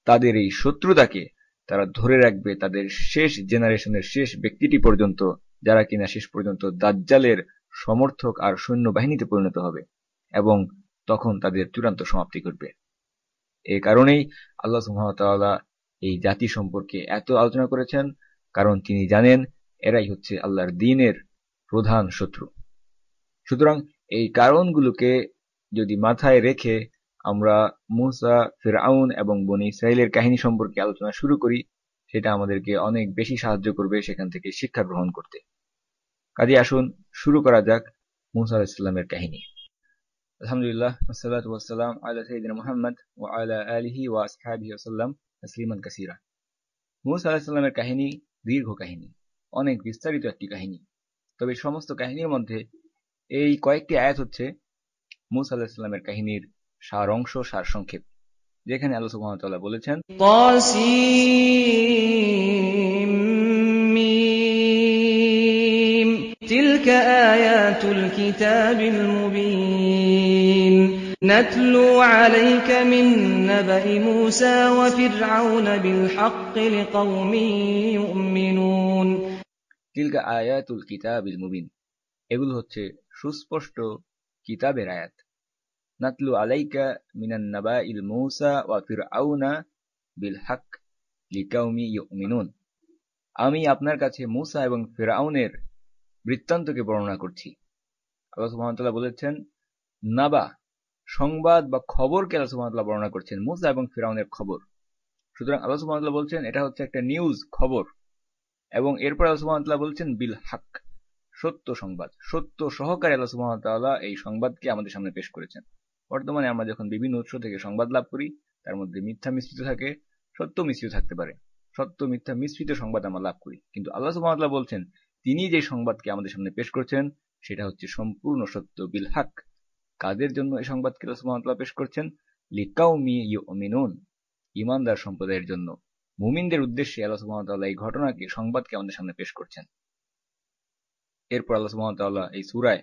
তাদের এই শত্রুতাকে তারা ধরে রাখবে তাদের শেষ জেনারেশনের শেষ ব্যক্তিটি পর্যন্ত, যারা কিনা শেষ পর্যন্ত দাজ্জালের সমর্থক আর সৈন্যবাহিনীতে পরিণত হবে, এবং তখন তাদের চূড়ান্ত সমাপ্তি ঘটবে। এই কারণেই আল্লাহ সুবহানাহু ওয়া তাআলা এই জাতি সম্পর্কে এত আলোচনা করেছেন, কারণ তিনি জানেন এরাই হচ্ছে আল্লাহর দ্বীনের প্রধান শত্রু। সুতরাং এই কারণগুলোকে যদি মাথায় রেখে আমরা মূসা, ফিরআউন এবং বনী ইসরাইলের কাহিনী সম্পর্কে আলোচনা শুরু করি, সেটা আমাদেরকে অনেক বেশি সাহায্য করবে সেখান থেকে শিক্ষা গ্রহণ করতে। কাজে আসুন শুরু করা যাক মূসা আলাইহিস সালামের কাহিনী। আলহামদুলিল্লাহ, ওয়াসসালাতু ওয়াসসালাম আলা সাইয়্যিদিনা মুহাম্মদ ওয়া আলা আলিহি ওয়া আসহাবিহি ওয়াসাল্লাম তাসলিমান কাসীরা। মূসা আলাইহিস সালামের কাহিনী দীর্ঘ কাহিনী, অনেক বিস্তারিত একটি কাহিনী। তবে সমস্ত কাহিনীর মধ্যে এই কয়েকটি আয়াত হচ্ছে মূসা আলাইহিস সালামের কাহিনীর সার অংশ, সার সংক্ষেপ, যেখানে আল্লাহ সুবহানাহু ওয়া তাআলা বলেছেন, তাসীম তিলকা আয়াতুল কিতাবিল মুবিন নাতলু আলাইকা মিন নাবাই মূসা ওয়া ফিরআউন বিল হাক্কি লিকাওমিন ইউমিনুন। তিলকা আয়াতুল কিতাবিল মুবিন, এগুলো হচ্ছে সুস্পষ্ট কিতাবের আয়াত। নাতলু আলাইকা মিনান নাবাইল মূসা ওয়া ফিরআউনা বিল হক লিকাওমি ইউমিনুন, আমি আপনার কাছে মূসা এবং ফিরআউনের বৃত্তান্তকে বর্ণনা করছি। আল্লাহ সুবহানাহু ওয়া তাআলা বলেছেন নাবা, সংবাদ বা খবরকে আল্লাহ সুবহানাহু ওয়া তাআলা বর্ণনা করছেন, মূসা এবং ফিরআউনের খবর। সুতরাং আল্লাহ সুবহানাহু ওয়া তাআলা বলছেন এটা হচ্ছে একটা নিউজ, খবর। এবং এরপর আল্লাহ সুবহানাহু ওয়া তাআলা বলছেন বিল হক, সত্য সংবাদ, সত্য সহকারে আল্লাহ সুবহানাহু ওয়া তাআলা এই সংবাদকে আমাদের সামনে পেশ করেছেন। বর্তমানে আমরা যখন বিভিন্ন উৎস থেকে সংবাদ লাভ করি, তার মধ্যে মিথ্যা মিশ্রিত থাকে, সত্য মিশ্রিত থাকতে পারে, সত্য মিথ্যা মিশ্রিত সংবাদ আমরা লাভ করি। কিন্তু আল্লাহ সুবহানাহু ওয়া তাআলা বলছেন তিনি যে সংবাদকে আমাদের সামনে পেশ করছেন সেটা হচ্ছে সম্পূর্ণ সত্য, বিল হক। কাদের জন্য এই সংবাদকে আল্লাহ সুবহানাহু ওয়া তাআলা পেশ করছেন? লিকাওমি ইউমিনুন, ঈমানদার সম্প্রদায়ের জন্য, মুমিনদের উদ্দেশ্যে আল্লাহ সুবহানাহু ওয়া তাআলা এই ঘটনাকে, সংবাদকে আমাদের সামনে পেশ করছেন। এরপর আল্লাহ সুবহানাহু ওয়া তাআলা এই সূরায়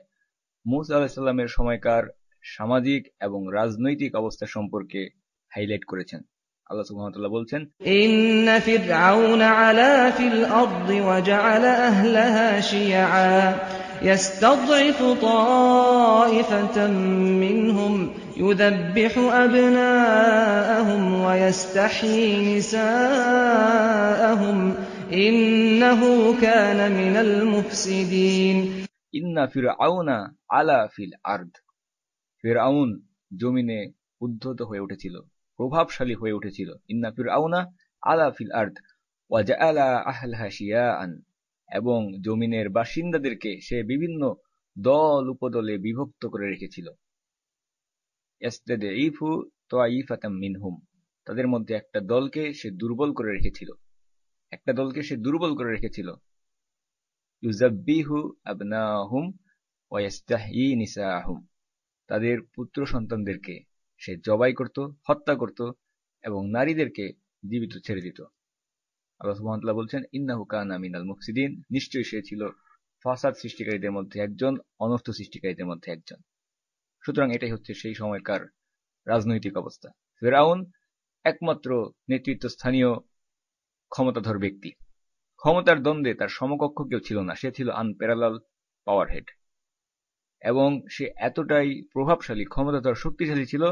মূসা আলাইহিস সালামের সময়কার সামাজিক এবং রাজনৈতিক অবস্থা সম্পর্কে হাইলাইট করেছেন। আল্লাহ সুবহানাহু ওয়া তাআলা বলছেন, ইন্না ফিরআউনা আলা ফিল আরদি ওয়া জাআলা আহলাহা শিয়আ ইয়াস্তাদঈফু তাঈফাতাম মিনহুম ইউযাব্বিহু আবনাআহুম ওয়া ইস্তাহয়ী নিসাআহুম ইন্নাহু কানা মিনাল মুফসিদিন। ইন্না ফিরআউনা আলা ফিল আরদ, ফিরআউন জমিনে উদ্ধত হয়ে উঠেছিল, প্রভাবশালী হয়ে উঠেছিল। ইন্না ফিরআউনা আলা ফিল আরদ ওয়া জাআলা আহলাহা শিয়াআন, এবং জমিনের বাসিন্দাদেরকে সে বিভিন্ন দল উপদলে বিভক্ত করে রেখেছিল। ইয়াস্তাদঈফু তাঈফাতাম মিনহুম, তাদের মধ্যে একটা দলকে সে দুর্বল করে রেখেছিল, একটা দলকে সে দুর্বল করে রেখেছিল। ইউযাব্বিহু আবনাহুম ওয়া ইস্তাহয়ী নিসাআহুম, তাদের পুত্র সন্তানদেরকে সে জবাই করত, হত্যা করত, এবং নারীদেরকে জীবিত ছেড়ে দিত। আল্লাহ সুবহানাহু ওয়া তাআলা বলছেন ইন্নাহু কানা মিনাল মুফসিদিন, নিশ্চয়ই সে ছিল ফাসাদ সৃষ্টিকারীদের মধ্যে একজন, অনর্থ সৃষ্টিকারীদের মধ্যে একজন। সুতরাং এটাই হচ্ছে সেই সময়কার রাজনৈতিক অবস্থা। ফিরআউন একমাত্র নেতৃত্বস্থানীয় ক্ষমতাধর ব্যক্তি, ক্ষমতার দ্বন্দ্বে তার সমকক্ষ কেউ ছিল না, সে ছিল আনপ্যারালাল পাওয়ার হেড, এবং সে এতটাই প্রভাবশালী, ক্ষমতাধর, শক্তিশালী ছিল,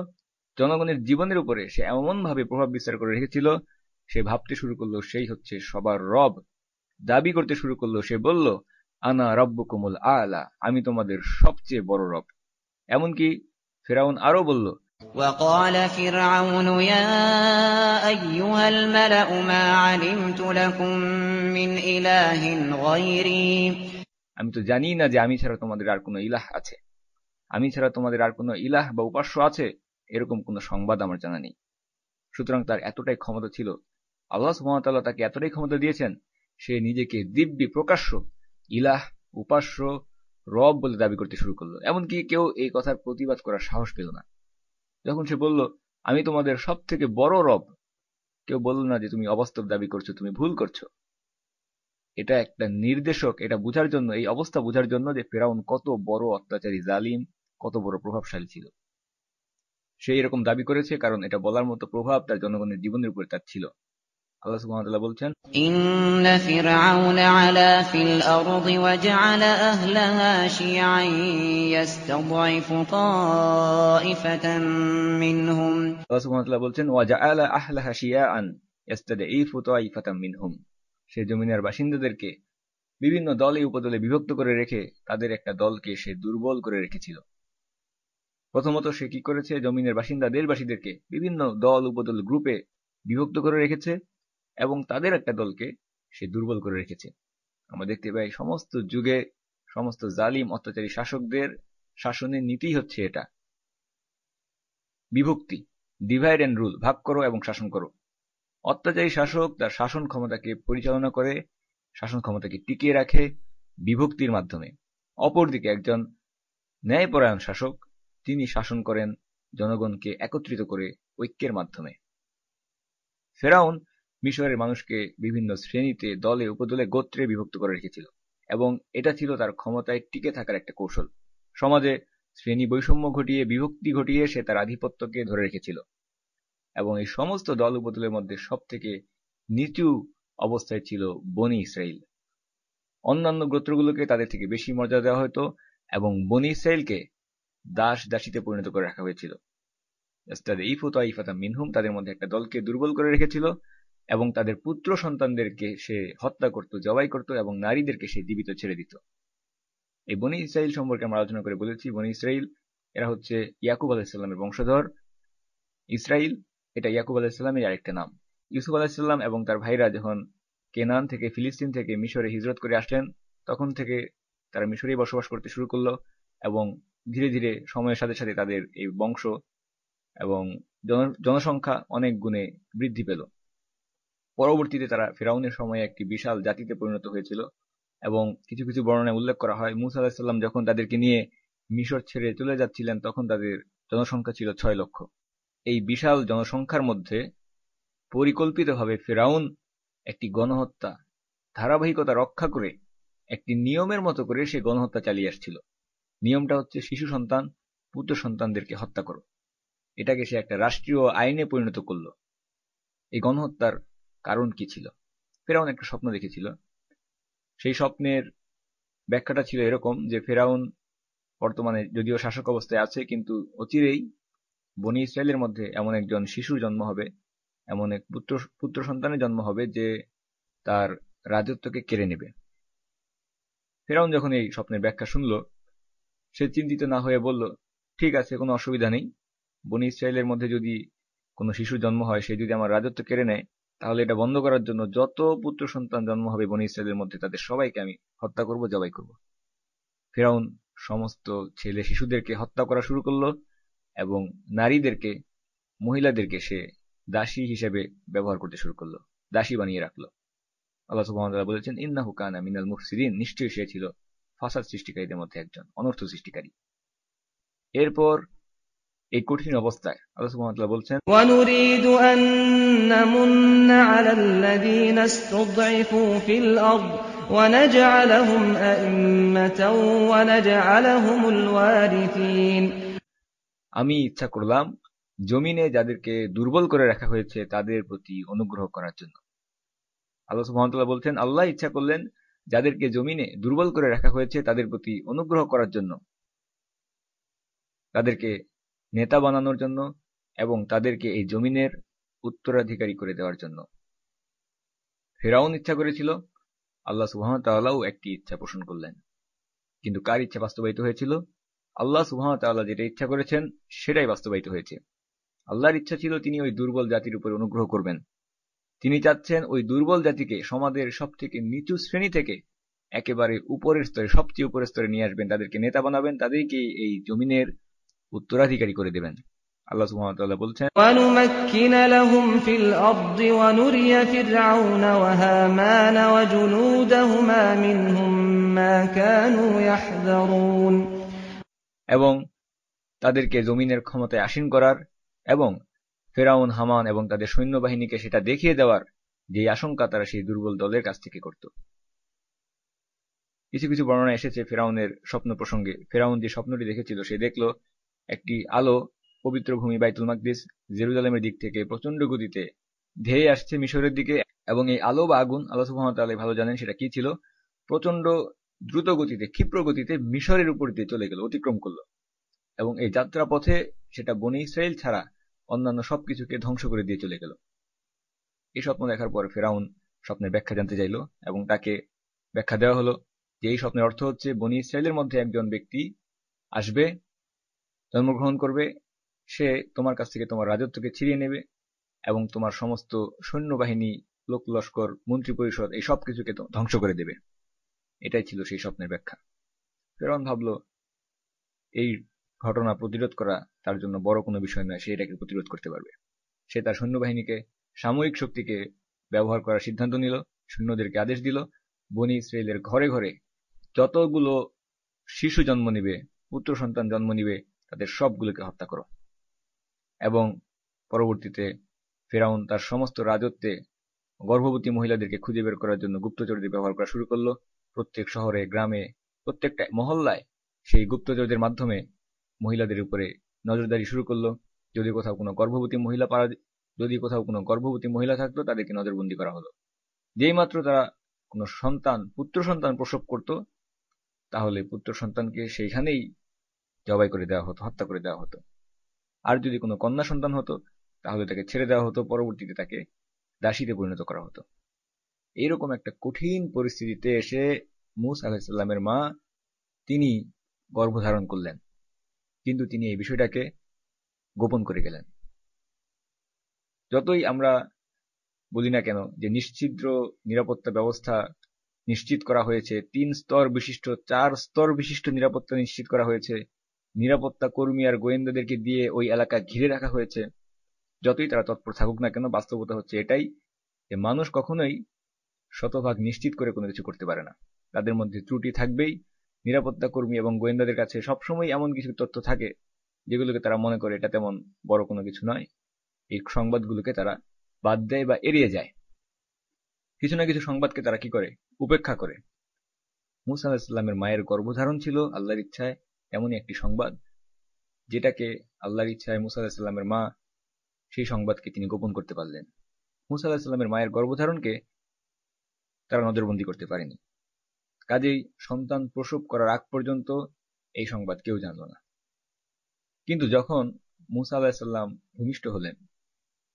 জনগণের জীবনের উপরে সে এমনভাবে প্রভাব বিস্তার করে রেখেছিল, সে ভাবতে শুরু করলো সেই হচ্ছে সবার রব, দাবি করতে শুরু করলো, সে বলল আনা রব্বুকুমুল আলা, আমি তোমাদের সবচেয়ে বড় রব। এমনকি ফিরআউন আরো বলল, وقال فرعون يا أيها الملأ ما علمت لكم من إله غيري, আমি তো জানি না যে আমি ছাড়া তোমাদের আর কোনো ইলাহ আছে, আমি ছাড়া তোমাদের আর কোনো ইলাহ বা উপাস্য আছে, এরকম কোনো সংবাদ আমার জানা নেই। সুতরাং তার এতটাই ক্ষমতা ছিল, আল্লাহ সুবহানাহু ওয়া তাআলা তাকে এতটাই ক্ষমতা দিয়েছেন, সে নিজেকে দিব্যি প্রকাশ্য ইলাহ, উপাস্য, রব বলে দাবি করতে শুরু করলো। এমনকি কেউ এই কথার প্রতিবাদ করার সাহস পেল না। যখন সে বলল, আমি তোমাদের সব থেকে বড় রব, কেউ বলল না যে তুমি অবাস্তব দাবি করছো, তুমি ভুল করছো। এটা একটা নির্দেশক, এটা বোঝার জন্য, এই অবস্থা বোঝার জন্য যে ফেরাউন কত বড় অত্যাচারী, জালিম, কত বড় প্রভাবশালী ছিল। সে এরকম দাবি করেছে কারণ এটা বলার মতো প্রভাব তার জনগণের জীবনের উপরে তার ছিল। আল্লাহ সুবহানাহু ওয়া তাআলা বলছেন, ইন্না ফিরআউনা আলা ফিল আরদি ওয়া জাআলা আহলাহা শিয়া'আন ইয়াস্তাদঈফু তা'iফাতাম মিনহুম। আল্লাহ সুবহানাহু ওয়া তাআলা বলছেন, ওয়া জাআলা আহলাহা শিয়া'আন ইয়াস্তাদঈফু তা'iফাতাম মিনহুম। সে জমিনের বাসিন্দাদেরকে বিভিন্ন দলে উপদলে বিভক্ত করে রেখে তাদের একটা দলকে সে দুর্বল করে রেখেছিল। প্রথমত সে কি করেছে, জমিনের বাসিন্দা দেশবাসীদেরকে বিভিন্ন দল উপদল গ্রুপে বিভক্ত করে রেখেছে এবং তাদের একটা দলকে সে দুর্বল করে রেখেছে। আমরা দেখতে পাই সমস্ত যুগে সমস্ত জালিম অত্যাচারী শাসকদের শাসনের নীতি হচ্ছে এটা, বিভক্তি, ডিভাইড এন্ড রুল, ভাগ করো এবং শাসন করো। অত্যাচারী শাসক তার শাসন ক্ষমতাকে পরিচালনা করে, শাসন ক্ষমতাকে টিকিয়ে রাখে বিভক্তির মাধ্যমে। অপরদিকে একজন ন্যায়পরায়ণ শাসক, তিনি শাসন করেন জনগণকে একত্রিত করে ঐক্যের মাধ্যমে। ফেরাউন মিশরের মানুষকে বিভিন্ন শ্রেণীতে, দলে, উপদলে, গোত্রে বিভক্ত করে রেখেছিল এবং এটা ছিল তার ক্ষমতায় টিকে থাকার একটা কৌশল। সমাজে শ্রেণী বৈষম্য ঘটিয়ে, বিভক্তি ঘটিয়ে সে তার আধিপত্যকে ধরে রেখেছিল এবং এই সমস্ত দল উপদলের মধ্যে সব থেকে নিচু অবস্থায় ছিল বনি ইসরাইল। অন্যান্য গোত্রগুলোকে তাদের থেকে বেশি মর্যাদা দেওয়া হতো এবং বনি ইসরাইলকে দাস দাসীতে পরিণত করে রাখা হয়েছিল। মিনহুম, তাদের মধ্যে একটা দলকে দুর্বল করে রেখেছিল এবং তাদের পুত্র সন্তানদেরকে সে হত্যা করত, জবাই করত এবং নারীদেরকে সে জীবিত ছেড়ে দিত। এই বনি ইসরাইল সম্পর্কে আমরা আলোচনা করে বলেছি, বনি ইসরাইল এরা হচ্ছে ইয়াকুব আলাইহিসসালামের বংশধর। ইসরাইল এটা ইয়াকুব আলাইহিসসালামের আরেকটা নাম। ইউসুফ আলাইহিসসালাম এবং তার ভাইরা যখন কেনান থেকে, ফিলিস্তিন থেকে মিশরে হিজরত করে আসলেন, তখন থেকে তারা মিশরেই বসবাস করতে শুরু করলো এবং ধীরে ধীরে সময়ের সাথে সাথে তাদের এই বংশ এবং জনসংখ্যা অনেক গুণে বৃদ্ধি পেল। পরবর্তীতে তারা ফিরআউনের সময়ে একটি বিশাল জাতিতে পরিণত হয়েছিল এবং কিছু কিছু বর্ণনায় উল্লেখ করা হয় মুসা আলাইহিস সালাম যখন তাদেরকে নিয়ে মিশর ছেড়ে চলে যাচ্ছিলেন তখন তাদের জনসংখ্যা ছিল 6 লক্ষ। এই বিশাল জনসংখ্যার মধ্যে পরিকল্পিতভাবে ফিরআউন একটি গণহত্যা ধারাবাহিকতা রক্ষা করে একটি নিয়মের মতো করে সে গণহত্যা চালিয়ে আসছিল। নিয়মটা হচ্ছে শিশু সন্তান, পুত্র সন্তানদেরকে হত্যা করো। এটাকে সে একটা রাষ্ট্রীয় আইনে পরিণত করল। এই গণহত্যার কারণ কি ছিল? ফেরাউন একটা স্বপ্ন দেখেছিল। সেই স্বপ্নের ব্যাখ্যাটা ছিল এরকম যে ফেরাউন বর্তমানে যদিও শাসক অবস্থায় আছে, কিন্তু অচিরেই বনি ইসরায়েলের মধ্যে এমন একজন শিশুর জন্ম হবে, এমন এক পুত্র সন্তানের জন্ম হবে যে তার রাজত্বকে কেড়ে নেবে। ফেরাউন যখন এই স্বপ্নের ব্যাখ্যা শুনল, সে চিন্তিত না হয়ে বলল, ঠিক আছে, কোনো অসুবিধা নেই, বনি ইসরায়েলের মধ্যে যদি কোনো শিশুর জন্ম হয়, সে যদি আমার রাজত্ব কেড়ে নেয়, তাহলে এটা বন্ধ করার জন্য যত পুত্র সন্তান জন্ম হবে বনি ইসরায়েলের মধ্যে তাদের সবাইকে আমি হত্যা করব, জবাই করব। ফেরাউন সমস্ত ছেলে শিশুদেরকে হত্যা করা শুরু করলো এবং নারীদেরকে, মহিলাদেরকে সে দাসী হিসেবে ব্যবহার করতে শুরু করলো, দাসী বানিয়ে রাখলো। আল্লাহ সুবহানাহু ওয়া তাআলা বলেছেন, ইন্নাহু কানা মিনাল মুফসিদিন, নিশ্চয়ই সে ছিল ফাসাদ সৃষ্টিকারীদের মধ্যে একজন, অনর্থ সৃষ্টিকারী। এরপর এই কঠিন অবস্থায় আল্লাহ সুবহানাহু ওয়া তাআলা বলছেন, وَنُرِيدُ أَن نَّمُنَّ عَلَى الَّذِينَ اسْتُضْعِفُوا فِي الْأَرْضِ وَنَجْعَلَهُمْ أَئِمَّةً وَنَجْعَلَهُمُ الْوَارِثِينَ। আমি ইচ্ছা করলাম জমিনে যাদেরকে দুর্বল করে রাখা হয়েছে তাদের প্রতি অনুগ্রহ করার জন্য। আল্লাহ সুবহানাহু ওয়া তাআলা বলছেন, আল্লাহ ইচ্ছা করলেন যাদেরকে জমিনে দুর্বল করে রাখা হয়েছে তাদের প্রতি অনুগ্রহ করার জন্য, তাদেরকে নেতা বানানোর জন্য এবং তাদেরকে এই জমিনের উত্তরাধিকারী করে দেওয়ার জন্য। ফেরাউন ইচ্ছা করেছিল, আল্লাহ সুবহানাহু ওয়া তাআলাও একটি ইচ্ছা পোষণ করলেন। কিন্তু কার ইচ্ছা বাস্তবায়িত হয়েছিল? আল্লাহ সুবহানাহু ওয়া তাআলা যেটা ইচ্ছা করেছেন সেটাই বাস্তবায়িত হয়েছে। আল্লাহর ইচ্ছা ছিল তিনি ওই দুর্বল জাতির উপর অনুগ্রহ করবেন। তিনি চাচ্ছেন ওই দুর্বল জাতিকে সমাজের সবথেকে নিচু শ্রেণী থেকে একেবারে উপরের স্তরে, সবচেয়ে উপরের স্তরে নিয়ে আসবেন, তাদেরকে নেতা বানাবেন, তাদেরকে এই জমিনের উত্তরাধিকারী করে দেবেন। আল্লাহ সুবহানাহু ওয়া তাআলা বলছেন, وَنُمَكِّنَ لَهُمْ فِي الْأَرْضِ وَنُرِيَ فِرْعَوْنَ وَهَامَانَ وَجُنُودَهُمَا مِنْهُم مَّا كَانُوا يَحْذَرُونَ। এবং তাদেরকে জমিনের ক্ষমতায় আসীন করার এবং ফেরাউন, হামান এবং তাদের সৈন্যবাহিনীকে সেটা দেখিয়ে দেওয়ার যে আশঙ্কা তারা সেই দুর্বল দলের কাছ থেকে করত। কিছু কিছু বর্ণনা এসেছে ফেরাউনের স্বপ্ন প্রসঙ্গে। ফেরাউন যে স্বপ্নটি দেখেছিল, সে দেখল একটি আলো পবিত্র ভূমি বাইতুল মাকদিস জেরুজালেমের দিক থেকে প্রচন্ড গতিতে ধেয়ে আসছে মিশরের দিকে, এবং এই আলো বা আগুন আল্লাহ সুবহানাহু ওয়া তাআলা ভালো জানেন সেটা কি ছিল। প্রচন্ড দ্রুত গতিতে, ক্ষিপ্র গতিতে মিশরের উপর দিয়ে চলে গেল, অতিক্রম করল, এবং এই যাত্রা পথে সেটা বনী ইসরাইল ছাড়া অন্যান্য সবকিছুকে ধ্বংস করে দিয়ে চলে গেল। এই স্বপ্ন দেখার পর ফেরাউন স্বপ্নের ব্যাখ্যা জানতে চাইল, এবং তাকে ব্যাখ্যা দেওয়া হলো যে এই স্বপ্নের অর্থ হচ্ছে বনী ইসরাইলের মধ্যে একজন ব্যক্তি আসবে, জন্মগ্রহণ করবে, সে তোমার কাছ থেকে তোমার রাজত্বকে ছিনিয়ে নেবে এবং তোমার সমস্ত সৈন্যবাহিনী, লোক লস্কর, মন্ত্রী পরিষদ এই সব কিছুকে ধ্বংস করে দেবে। এটাই ছিল সেই স্বপ্নের ব্যাখ্যা। ফেরাউন ভাবল এই ঘটনা প্রতিরোধ করা তার জন্য বড় কোনো বিষয় নয়, সে এটাকে প্রতিরোধ করতে পারবে। সে তার সৈন্যবাহিনীকে, সামরিক শক্তিকে ব্যবহার করার সিদ্ধান্ত নিল, সৈন্যদেরকে আদেশ দিল বনী ইসরাইলের ঘরে ঘরে যতগুলো শিশু জন্ম নিবে, পুত্র সন্তান জন্ম নিবে, তাদের সবগুলোকে হত্যা করো। এবং পরবর্তীতে ফেরাউন তার সমস্ত রাজত্বে গর্ভবতী মহিলাদেরকে খুঁজে বের করার জন্য গুপ্তচরদের ব্যবহার করা শুরু করলো। প্রত্যেক শহরে, গ্রামে, প্রত্যেকটা মহল্লায় সেই গুপ্তচরদের মাধ্যমে মহিলাদের উপরে নজরদারি শুরু করলো। যদি কোথাও কোনো গর্ভবতী মহিলা থাকতো, তাদেরকে নজরবন্দি করা হলো। যেই মাত্র তারা কোনো পুত্র সন্তান প্রসব করত, তাহলে পুত্র সন্তানকে সেইখানেই জবাই করে দেওয়া হতো, হত্যা করে দেওয়া হতো। আর যদি কোনো কন্যা সন্তান হতো, তাহলে তাকে ছেড়ে দেওয়া হতো, পরবর্তীতে তাকে দাসীতে পরিণত করা হতো। এইরকম একটা কঠিন পরিস্থিতিতে এসে মূসা আলাইহিস সালামের মা, তিনি গর্ভধারণ করলেন, কিন্তু তিনি এই বিষয়টাকে গোপন করে গেলেন। যতই আমরা বলি না কেন যে নিশ্ছিদ্র নিরাপত্তা ব্যবস্থা নিশ্চিত করা হয়েছে, 3 স্তর বিশিষ্ট, 4 স্তর বিশিষ্ট নিরাপত্তা নিশ্চিত করা হয়েছে, নিরাপত্তা কর্মী আর গোয়েন্দাদেরকে দিয়ে ওই এলাকা ঘিরে রাখা হয়েছে, যতই তারা তৎপর থাকুক না কেন, বাস্তবতা হচ্ছে এটাই যে মানুষ কখনোই শতভাগ নিশ্চিত করে কোনো কিছু করতে পারে না। তাদের মধ্যে ত্রুটি থাকবেই। নিরাপত্তা কর্মী এবং গোয়েন্দাদের কাছে সবসময় এমন কিছু তথ্য থাকে যেগুলোকে তারা মনে করে এটা তেমন বড় কোনো কিছু নয়, এই সংবাদগুলোকে তারা বাদ দেয় বা এড়িয়ে যায়। কিছু না কিছু সংবাদকে তারা কি করে, উপেক্ষা করে। মূসা আলাইহিস সালামের মায়ের গর্ভধারণ ছিল আল্লাহর ইচ্ছায় এমনই একটি সংবাদ, যেটাকে আল্লাহর ইচ্ছায় মূসা আলাইহিস সালামের মা সেই সংবাদকে তিনি গোপন করতে পারলেন। মূসা আলাইহিস সালামের মায়ের গর্ভধারণকে তারা নজরবন্দি করতে পারেনি, কাজেই সন্তান প্রসব করার আগ পর্যন্ত এই সংবাদ কেউ জানল না। কিন্তু যখন মূসা আলাইহিস সালাম ভূমিষ্ঠ হলেন,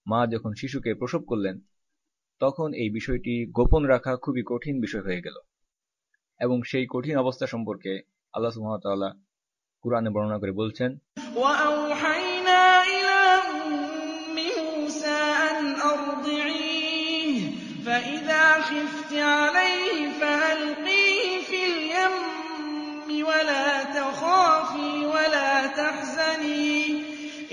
মা যখন শিশুকে প্রসব করলেন, তখন এই বিষয়টি গোপন রাখা খুবই কঠিন বিষয় হয়ে গেল। এবং সেই কঠিন অবস্থা সম্পর্কে আল্লাহ সুবহানাহু ওয়া তাআলা কুরআনে বর্ণনা করে বলছেন, وَأَوْحَيْنَا إِلَىٰ أُمِّ مُوسَىٰ أَنْ أَرْضِعِيهِ فَإِذَا خِفْتِ عَلَيْهِ فَأَلْقِيهِ فِي الْيَمِّ وَلَا تَخَافِي وَلَا تَحْزَنِي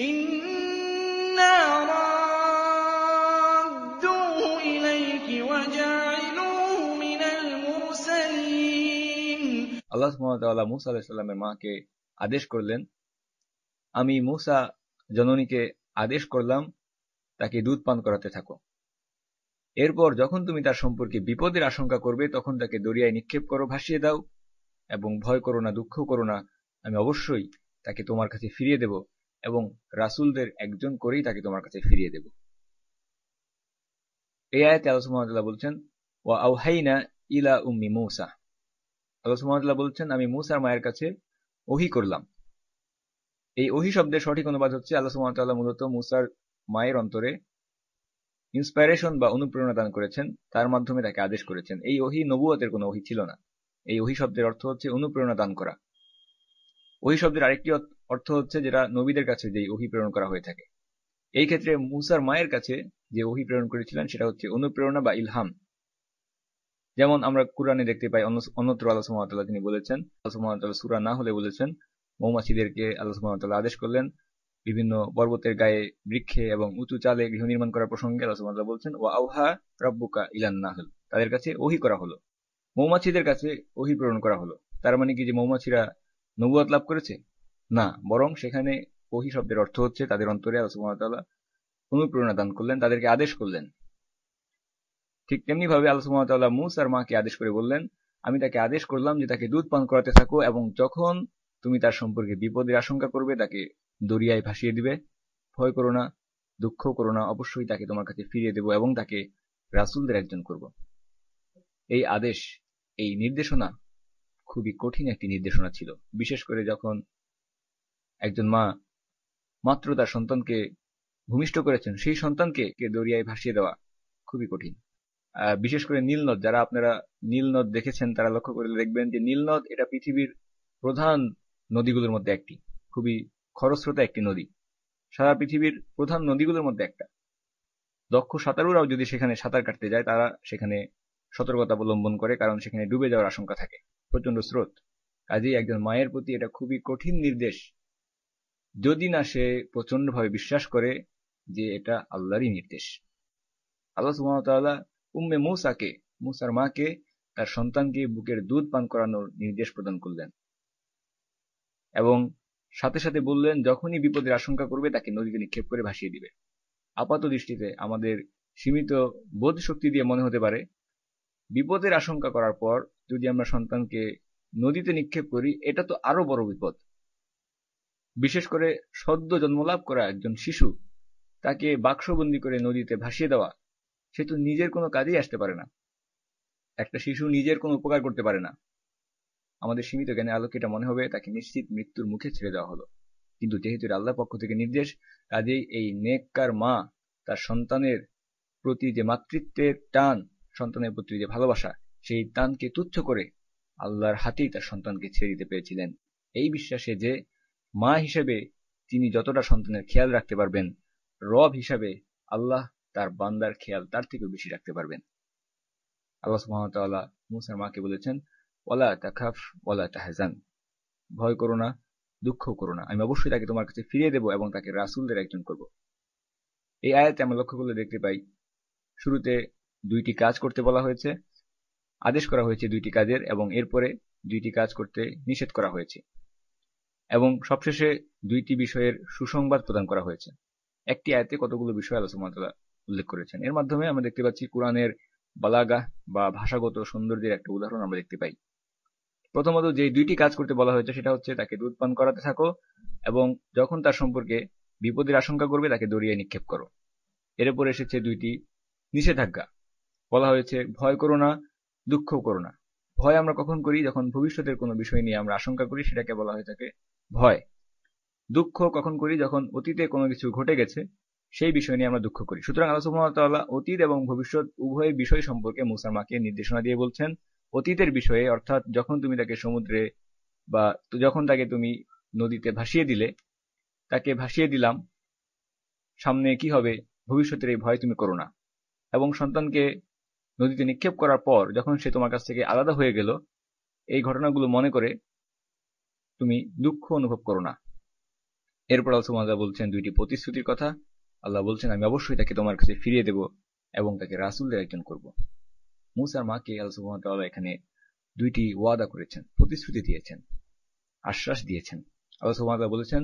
إِنَّا رَادُّوهُ إِلَيْكِ وَجَاعِلُوهُ مِنَ الْمُرْسَلِينَ। আল্লাহ সুবহানাহু ওয়া তাআলা মূসা আলাইহিস সালামের মাকে আদেশ করলেন, আমি মূসা জননীকে আদেশ করলাম তাকে দুধ পান করাতে থাকো। এরপর যখন তুমি তার সম্পর্কে বিপদের আশঙ্কা করবে, তখন তাকে দরিয়ায় নিক্ষেপ করো, ভাসিয়ে দাও, এবং ভয় করো না, দুঃখ করো না, আমি অবশ্যই তাকে তোমার কাছে ফিরিয়ে দেব, এবং রাসূলদের একজন করেই তাকে তোমার কাছে ফিরিয়ে দেব। এই আয়াতে আল্লাহ সুবহানাহু ওয়া তাআলা বলছেন, ওয়া আওহাইনা ইলা উম্মি মূসা। আল্লাহ সুবহানাহু ওয়া তাআলা বলছেন, আমি মূসার মায়ের কাছে ওহী করলাম। এই ওহী শব্দের সঠিক অনুবাদ হচ্ছে, আল্লাহ সুবহানাহু ওয়া তাআলা মূলত মূসার মায়ের অন্তরে ইন্সপাইরেশন বা অনুপ্রেরণা দান করেছেন, তার মাধ্যমে তাকে আদেশ করেছেন। এই ওহী নবুয়তের কোনো ওহী ছিল না। এই ওহী শব্দের অর্থ হচ্ছে অনুপ্রেরণা দান করা। ওহী শব্দের আরেকটি অর্থ হচ্ছে যেটা নবীদের কাছে যে ওহী প্রেরণ করা হয়ে থাকে। এই ক্ষেত্রে মূসার মায়ের কাছে যে ওহী প্রেরণ করেছিলেন সেটা হচ্ছে অনুপ্রেরণা বা ইলহাম। যেমন আমরা কুরআনে দেখতে পাই, অন্যত্র আল্লাহ সুবহানাহু ওয়া তাআলা তিনি বলেছেন, আল্লাহ সুবহানাহু ওয়া তাআলা সূরা নাহলে বলেছেন, মৌমাছিদেরকে আল্লাহ সুবহানাহু ওয়া তাআলা আদেশ করলেন বিভিন্ন পর্বতের গায়ে, বৃক্ষে এবং উঁচু চালে গৃহ নির্মাণ করার প্রসঙ্গে আল্লাহ সুবহানাহু ওয়া তাআলা বলছেন, ওয়া আওহা রাব্বুকা ইলান নাহল, তাদের কাছে ওহী করা হলো, মৌমাছিদের কাছে ওহী প্রেরণ করা হলো। তার মানে কি যে মৌমাছিরা নবুয়ত লাভ করেছে? না, বরং সেখানে ওহী শব্দের অর্থ হচ্ছে তাদের অন্তরে আল্লাহ সুবহানাহু ওয়া তাআলা অনুপ্রেরণা দান করলেন, তাদেরকে আদেশ করলেন। ঠিক তেমনি ভাবে আল্লাহ সুবহানাহু ওয়া তাআলা মূসার মাকে আদেশ করে বললেন, আমি তাকে আদেশ করলাম যে তাকে দুধ পান করাতে থাকো, এবং যখন তুমি তার সম্পর্কে বিপদের আশঙ্কা করবে তাকে দরিয়ায় ভাসিয়ে দিবে। ভয় করো না, দুঃখ করো না, অবশ্যই তাকে তোমার কাছে ফিরিয়ে দেব এবং তাকে রাসূলদের একজন করব। এই আদেশ, এই নির্দেশনা খুবই কঠিন একটি নির্দেশনা ছিল, বিশেষ করে যখন একজন মা মাত্র তার সন্তানকে ভূমিষ্ঠ করেছেন, সেই সন্তানকে দরিয়ায় ভাসিয়ে দেওয়া খুবই কঠিন। বিশেষ করে নীলনদ, যারা আপনারা নীলনদ দেখেছেন তারা লক্ষ্য করে দেখবেন যে নীলনদ এটা পৃথিবীর প্রধান নদীগুলোর মধ্যে একটি, খুবই খরস্রোতা একটি নদী, সারা পৃথিবীর প্রধান নদীগুলোর মধ্যে একটা। দক্ষ সাঁতারুরাও যদি সেখানে সাঁতার কাটতে যায় তারা সেখানে সতর্কতা অবলম্বন করে, কারণ সেখানে ডুবে যাওয়ার আশঙ্কা থাকে, প্রচন্ড স্রোত। কাজেই একজন মায়ের প্রতি এটা খুবই কঠিন নির্দেশ, যদি না সে প্রচন্ডভাবে বিশ্বাস করে যে এটা আল্লাহরই নির্দেশ। আল্লাহ সুবহানাহু ওয়া তাআলা উম্মে মূসাকে, মূসার মাকে তার সন্তানকে বুকের দুধ পান করানোর নির্দেশ প্রদান করলেন এবং সাথে সাথে বললেন, যখনই বিপদের আশঙ্কা করবে তাকে নদীতে নিক্ষেপ করে ভাসিয়ে দিবে। আপাত দৃষ্টিতে আমাদের সীমিত বোধ শক্তি দিয়ে মনে হতে পারে বিপদের আশঙ্কা করার পর যদি আমরা সন্তানকে নদীতে নিক্ষেপ করি এটা তো আরো বড় বিপদ। বিশেষ করে সদ্য জন্মলাভ করা একজন শিশু, তাকে বাক্সবন্দী করে নদীতে ভাসিয়ে দেওয়া, সে তো নিজের কোনো কাজেই আসতে পারে না। একটা শিশু নিজের কোনো উপকার করতে পারে না। আমাদের সীমিত জ্ঞানের আলোকে এটা মনে হবে তাকে নিশ্চিত মৃত্যুর মুখে ছেড়ে দেওয়া হলো, কিন্তু যেহেতু আল্লাহর পক্ষ থেকে নির্দেশ, কাজেই এই নেককার মা তার সন্তানের প্রতি যে মাতৃত্বের টান, সন্তানের প্রতি যে ভালোবাসা, সেই টানকে তুচ্ছ করে আল্লাহর হাতেই তার সন্তানকে ছেড়ে দিতে পেরেছিলেন, এই বিশ্বাসে যে মা হিসেবে তিনি যতটা সন্তানের খেয়াল রাখতে পারবেন, রব হিসাবে আল্লাহ তার বান্দার খেয়াল তার থেকেও বেশি রাখতে পারবেন। আল্লাহ সুবহানাহু ওয়া তাআলা মূসার মাকে বলেছেন, ওয়ালা তাখাফ ওয়ালা তাহজান, ভয় করো না, দুঃখ করো না, আমি অবশ্যই তাকে তোমার কাছে ফিরিয়ে দেব এবং তাকে রাসূলদের একজন করব। এই আয়াতে আমরা লক্ষ্য করলে দেখতে পাই, শুরুতে দুইটি কাজ করতে বলা হয়েছে, আদেশ করা হয়েছে দুইটি কাজের, এবং এরপরে দুইটি কাজ করতে নিষেধ করা হয়েছে, এবং সবশেষে দুইটি বিষয়ের সুসংবাদ প্রদান করা হয়েছে। একটি আয়াতে কতগুলো বিষয় আল্লাহ সুবহানাহু ওয়া তাআলা উল্লেখ করেছেন। এর মাধ্যমে আমরা দেখতে পাচ্ছি কোরআনের বালাগাহ বা ভাষাগত সৌন্দর্যের একটা উদাহরণ আমরা দেখতে পাই। প্রথমত যে দুইটি কাজ করতে বলা হয়েছে সেটা হচ্ছে তাকে দুধ পান করাতে থাকো, এবং যখন তার সম্পর্কে বিপদের আশঙ্কা করবে তাকে দরিয়ায় নিক্ষেপ করো। এর উপর এসেছে দুইটি নিষেধাজ্ঞা, বলা হয়েছে ভয় করো না, দুঃখ করো না। ভয় আমরা কখন করি? যখন ভবিষ্যতের কোনো বিষয় নিয়ে আমরা আশঙ্কা করি, সেটাকে বলা হয়ে থাকে ভয়। দুঃখ কখন করি? যখন অতীতে কোনো কিছু ঘটে গেছে সেই বিষয় নিয়ে আমরা দুঃখ করি। সুতরাং আল্লাহ সুবহানাহু ওয়া তাআলা অতীত এবং ভবিষ্যৎ উভয় বিষয় সম্পর্কে মূসার মাকে নির্দেশনা দিয়ে বলছেন। অতীতের বিষয়ে, অর্থাৎ যখন তুমি তাকে সমুদ্রে বা যখন তাকে তুমি নদীতে ভাসিয়ে দিলে, তাকে ভাসিয়ে দিলাম, সামনে কি হবে ভবিষ্যতের এই ভয় তুমি করো না। এবং সন্তানকে নদীতে নিক্ষেপ করার পর যখন সে তোমার কাছ থেকে আলাদা হয়ে গেল, এই ঘটনাগুলো মনে করে তুমি দুঃখ অনুভব করো না। এরপর আল্লাহ সুবহানাহু ওয়া তাআলা বলছেন দুইটি প্রতিশ্রুতির কথা। আল্লাহ বলছেন, আমি অবশ্যই তাকে তোমার কাছে ফিরিয়ে দেব এবং তাকে রাসূলদের একজন করব। মূসার মাকে আল্লাহ সুবহানাহু ওয়া তাআলা এখানে দুইটি ওয়াদা করেছেন, প্রতিশ্রুতি দিয়েছেন, আশ্বাস দিয়েছেন। আল্লাহ সুবহানাহু ওয়া তাআলা বলেছেন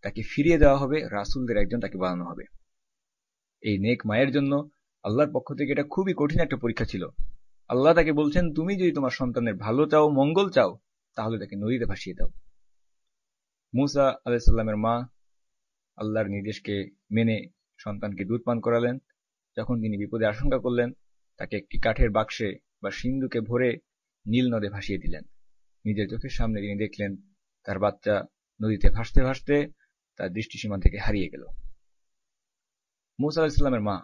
তাকে ফিরিয়ে দেওয়া হবে, রাসূলদের একজন তাকে বানানো হবে। এই নেক মায়ের জন্য আল্লাহর পক্ষ থেকে এটা খুবই কঠিন একটা পরীক্ষা ছিল। আল্লাহ তাকে বলছেন, তুমি যদি তোমার সন্তানের ভালো চাও, মঙ্গল চাও, তাহলে তাকে নদীতে ভাসিয়ে দাও। মূসা আলাইহিস সালামের মা আল্লাহর নির্দেশকে মেনে সন্তানকে দুধ পান করালেন। যখন তিনি বিপদে আশঙ্কা করলেন, তাকে একটি কাঠের বাক্সে বা সিন্ধুকে ভরে নীল নদে ভাসিয়ে দিলেন। নিজের চোখের সামনে তিনি দেখলেন তার বাচ্চা নদীতে ভাসতে ভাসতে তার দৃষ্টিসীমা থেকে হারিয়ে গেল। মূসা আলাইহিস সালামের মা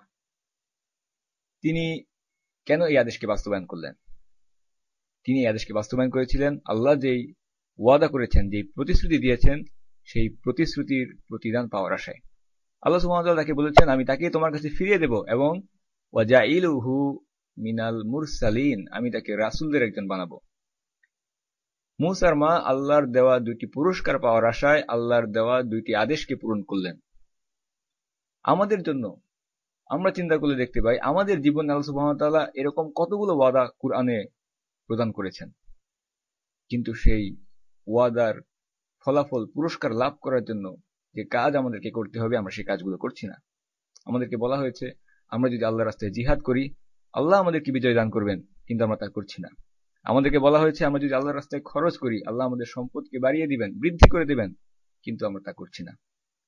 তিনি কেন এই আদেশকে বাস্তবায়ন করলেন? তিনি এই আদেশকে বাস্তবায়ন করেছিলেন আল্লাহ যেই ওয়াদা করেছেন, যেই প্রতিশ্রুতি দিয়েছেন, সেই প্রতিশ্রুতির প্রতিদান পাওয়ার আশায়। আল্লাহ সুবহানাহু ওয়া তাআলা তাকে বলেছেন, আমি তাকে তোমার কাছে ফিরিয়ে দেব এবং ওয়াজাইলুহু মিনাল মুরসালিন, আমি তাকে রাসূলদের একজন বানাবো। মুসার মা আল্লাহর দেওয়া 2টি পুরস্কার পাওয়ার আশায় আল্লাহর দেওয়া 2টি আদেশকে পূরণ করলেন। আমাদের জন্য আমরা চিন্তা করলে দেখতে পাই আমাদের জীবনে আল্লাহ সুবহানাহু ওয়া তাআলা এরকম কতগুলো ওয়াদা কুরআনে প্রদান করেছেন, কিন্তু সেই ওয়াদার ফলাফল পুরস্কার লাভ করার জন্য যে কাজ আমাদেরকে করতে হবে আমরা সেই কাজগুলো করছি না। আমাদেরকে বলা হয়েছে আমরা যদি আল্লাহর রাস্তায় জিহাদ করি আল্লাহ আমাদেরকে বিজয় দান করবেন, কিন্তু আমরা তা করছি না। আমাদেরকে বলা হয়েছে আমরা যদি আল্লাহর রাস্তায় খরচ করি আল্লাহ আমাদের সম্পদকে বাড়িয়ে দিবেন, বৃদ্ধি করে দিবেন, কিন্তু আমরা তা করছি না।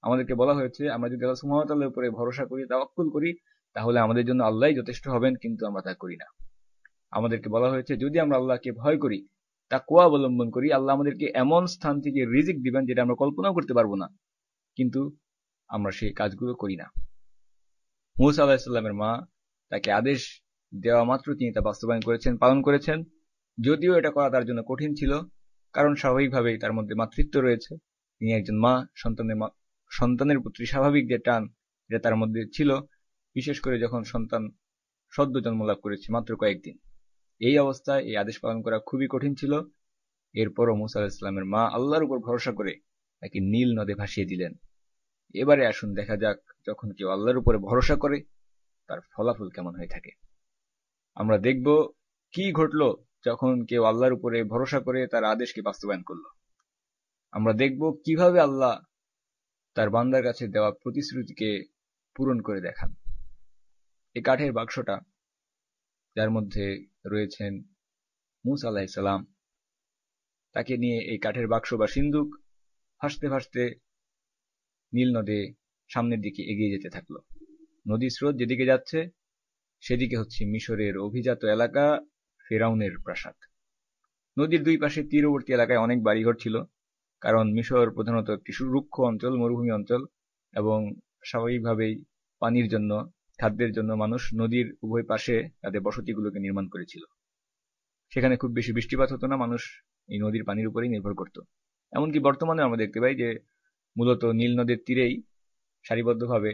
আমাদেরকে বলা হয়েছে আমরা যদি আল্লাহ সুবহানাহু ওয়া তাআলার উপরে ভরসা করি, তাওয়াক্কুল করি, তাহলে আমাদের জন্য আল্লাহই যথেষ্ট হবেন, কিন্তু আমরা তা করি না। আমাদেরকে বলা হয়েছে যদি আমরা আল্লাহকে ভয় করি, তাকওয়া অবলম্বন করি, আল্লাহ আমাদেরকে এমন স্থান থেকে রিজিক দিবেন যেটা আমরা কল্পনাও করতে পারবো না, কিন্তু আমরা সেই কাজগুলো করি না। মূসা আলাইহিস সালামের মা তাকে আদেশ দেওয়া মাত্র তিনি তা বাস্তবায়ন করেছেন, পালন করেছেন, যদিও এটা করা তার জন্য কঠিন ছিল, কারণ স্বাভাবিকভাবেই তার মধ্যে মাতৃত্ব রয়েছে। তিনি একজন মা, সন্তানের প্রতি স্বাভাবিক যে টান এটা তার মধ্যে ছিল, বিশেষ করে যখন সন্তান সদ্য জন্ম লাভ করেছে মাত্র কয়েকদিন। এই অবস্থায় এই আদেশ পালন করা খুবই কঠিন ছিল। এরপরও মূসা আলাইহিস সালামের মা আল্লাহর উপর ভরসা করে তাকে নীল নদে ভাসিয়ে দিলেন। এবারে আসুন দেখা যাক যখন কেউ আল্লাহর উপরে ভরসা করে তার ফলাফল কেমন হয়ে থাকে। আমরা দেখব কি ঘটলো যখন কেউ আল্লাহর উপরে ভরসা করে তার আদেশকে বাস্তবায়ন করলো। আমরা দেখব কিভাবে আল্লাহ তার বান্দার কাছে দেওয়া প্রতিশ্রুতিকে পূরণ করে দেখান। এই কাঠের বাক্সটা যার মধ্যে রয়েছেন মূসা আলাইহিস সালাম, তাকে নিয়ে এই কাঠের বাক্স বা সিন্দুক ভাসতে ভাসতে নীল নদে সামনের দিকে এগিয়ে যেতে থাকলো। নদীর স্রোত যেদিকে যাচ্ছে সেদিকে হচ্ছে মিশরের অভিজাত এলাকা ফেরাউনের প্রাসাদ। নদীর দুই পাশে তীরবর্তী এলাকায় অনেক বাড়িঘর ছিল, কারণ মিশর প্রধানত একটি রুক্ষ অঞ্চল, মরুভূমি অঞ্চল, এবং স্বাভাবিকভাবেই পানির জন্য, খাদ্যের জন্য মানুষ নদীর উভয় পাশে তাদের বসতিগুলোকে নির্মাণ করেছিল। সেখানে খুব বেশি বৃষ্টিপাত হতো না, মানুষ এই নদীর পানির উপরেই নির্ভর করত। এমনকি বর্তমানে আমরা দেখতে পাই যে মূলত নীল নদীর তীরেই সারিবদ্ধভাবে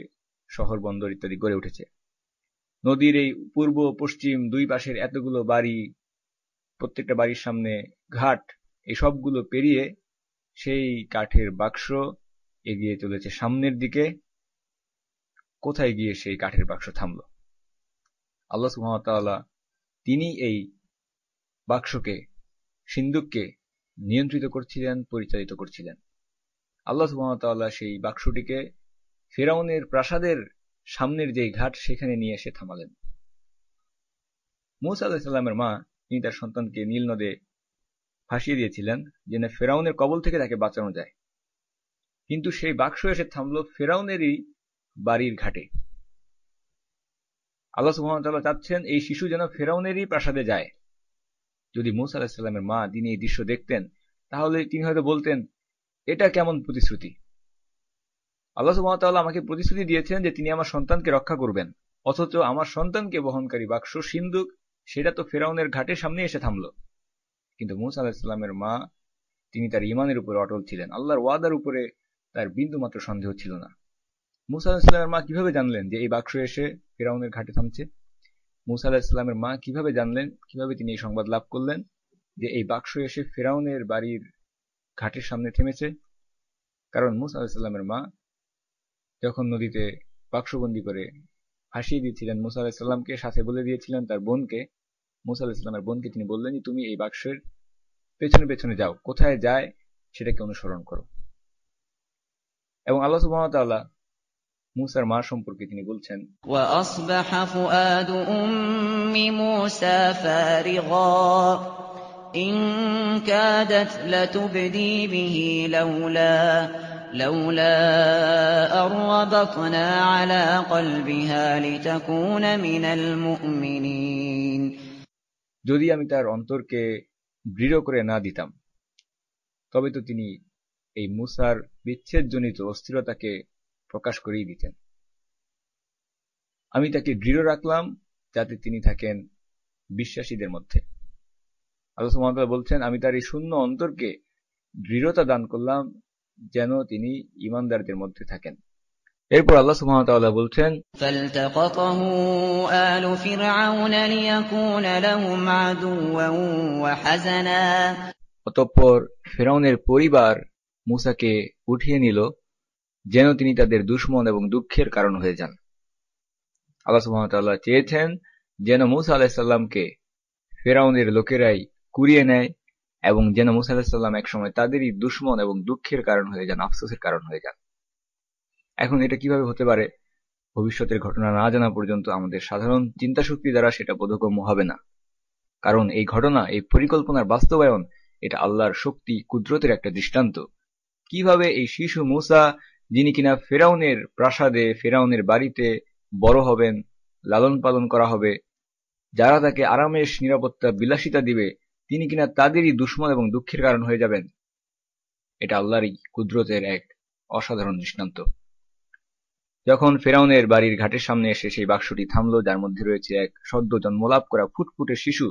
শহর, বন্দর ইত্যাদি গড়ে উঠেছে। নদীর এই পূর্ব পশ্চিম দুই পাশের এতগুলো বাড়ি, প্রত্যেকটা বাড়ির সামনে ঘাট, এই সবগুলো পেরিয়ে সেই কাঠের বাক্স এগিয়ে চলেছে সামনের দিকে। কোথায় গিয়ে সেই কাঠের বাক্স থামল? আল্লাহ সুবহানাহু ওয়া তাআলা তিনি এই বাক্সকে, সিন্দুককে নিয়ন্ত্রিত করছিলেন, পরিচালিত করছিলেন। আল্লাহ সুবহানাহু ওয়া তাআলা সেই বাক্সটিকে ফিরআউনের প্রাসাদের সামনের যে ঘাট সেখানে নিয়ে এসে থামালেন। মূসা আলাইহিস সালামের মা তিনি তার সন্তানকে নীল নদে ভাসিয়ে দিয়েছিলেন যেন ফেরাউনের কবল থেকে তাকে বাঁচানো যায়, কিন্তু সেই বাক্স এসে থামল ফেরাউনেরই বাড়ির ঘাটে। আল্লাহ সুবহানাহু ওয়া তাআলা চাচ্ছেন এই শিশু যেন ফেরাউনেরই প্রাসাদে যায়। যদি মূসা আলাইহিস সালামের মা তিনি এই দৃশ্য দেখতেন তাহলে তিনি হয়তো বলতেন, এটা কেমন প্রতিশ্রুতি? আল্লাহ সুবহানাহু ওয়া তাআলা আমাকে প্রতিশ্রুতি দিয়েছেন যে তিনি আমার সন্তানকে রক্ষা করবেন, অথচ আমার সন্তানকে বহনকারী বাক্স, সিন্দুক, সেটা তো ফেরাউনের ঘাটের সামনে এসে থামল। কিন্তু মূসা আলাইহিস সালামের মা তিনি তার ঈমানের উপরে অটল ছিলেন, আল্লাহর ওয়াদার উপরে তার বিন্দুমাত্র সন্দেহ ছিল না। মূসা আলাইহিস সালামের মা কিভাবে জানলেন যে এই বাক্স এসে ফেরাউনের ঘাটে থামছে? মূসা আলাইহিস সালামের মা কিভাবে জানলেন, কিভাবে তিনি এই সংবাদ লাভ করলেন যে এই বাক্স এসে ফেরাউনের বাড়ির ঘাটের সামনে থেমেছে? কারণ মূসা আলাইহিস সালামের মা যখন নদীতে বাক্সবন্দি করে ভাসিয়ে দিয়েছিলেন মূসা আলাইহিস সালামকে, সাথে বলে দিয়েছিলেন তার বোনকে, মূসা আলাইহিস সালামের বোনকে তিনি বললেন যে তুমি এই বাক্সের পেছনে পেছনে যাও, কোথায় যায় সেটাকে অনুসরণ করো। এবং আল্লাহ সুবহানাহু ওয়া তাআলা মূসার মা সম্পর্কে তিনি বলছেন, وأصبح فؤاد أم موسى فارغا إن كادت لتبدي به لولا أن ربطنا على قلبها لتكون من المؤمنين। যদি আমি তার অন্তরকে দৃঢ় করে না দিতাম তবে তো তিনি এই মূসার বিচ্ছেদজনিত অস্থিরতাকে প্রকাশ করেই দিতেন। আমি তাকে দৃঢ় রাখলাম যাতে তিনি থাকেন বিশ্বাসীদের মধ্যে। আল্লাহ সুবহানাহু ওয়া তাআলা বলছেন, আমি তার এই শূন্য অন্তরকে দৃঢ়তা দান করলাম যেন তিনি ঈমানদারদের মধ্যে থাকেন। এরপর আল্লাহ সুবহানাহু ওয়া তাআলা বলছেন, فالتقطه آل فرعون ليكون لهم عدوا وحزنا অতঃপর ফেরাউনের পরিবার মূসাকে উঠিয়ে নিল যেন তিনি তাদের দুশমন এবং দুঃখের কারণ হয়ে যান। আল্লাহ সুবহানাহু ওয়া তাআলা চেয়েছেন যেন মূসা আলাইহিস সালামকে ফেরাউনের লোকেরাই কুড়িয়ে নেয় এবং যেন মূসা আলাইহিস সালাম একসময় তাদেরই দুশমন এবং দুঃখের কারণ হয়ে যান, আফসোসের কারণ হয়ে যান। এখন এটা কিভাবে হতে পারে? ভবিষ্যতের ঘটনা না জানা পর্যন্ত আমাদের সাধারণ চিন্তাশক্তি দ্বারা সেটা বোধগম্য হবে না। কারণ এই ঘটনা, এই পরিকল্পনার বাস্তবায়ন, এটা আল্লাহর শক্তি, কুদরতের একটা দৃষ্টান্ত। কিভাবে এই শিশু মূসা, যিনি কিনা ফেরাউনের প্রাসাদে, ফেরাউনের বাড়িতে বড় হবেন, লালন পালন করা হবে, যারা তাকে আরামেশ, নিরাপত্তা, বিলাসিতা দিবে, তিনি কিনা তাদেরই দুশমন এবং দুঃখের কারণ হয়ে যাবেন, এটা আল্লাহরই কুদরতের এক অসাধারণ দৃষ্টান্ত। যখন ফেরাউনের বাড়ির ঘাটের সামনে এসে সেই বাক্সটি থামল, যার মধ্যে রয়েছে এক সদ্য জন্মলাভ করা ফুটফুটে শিশু,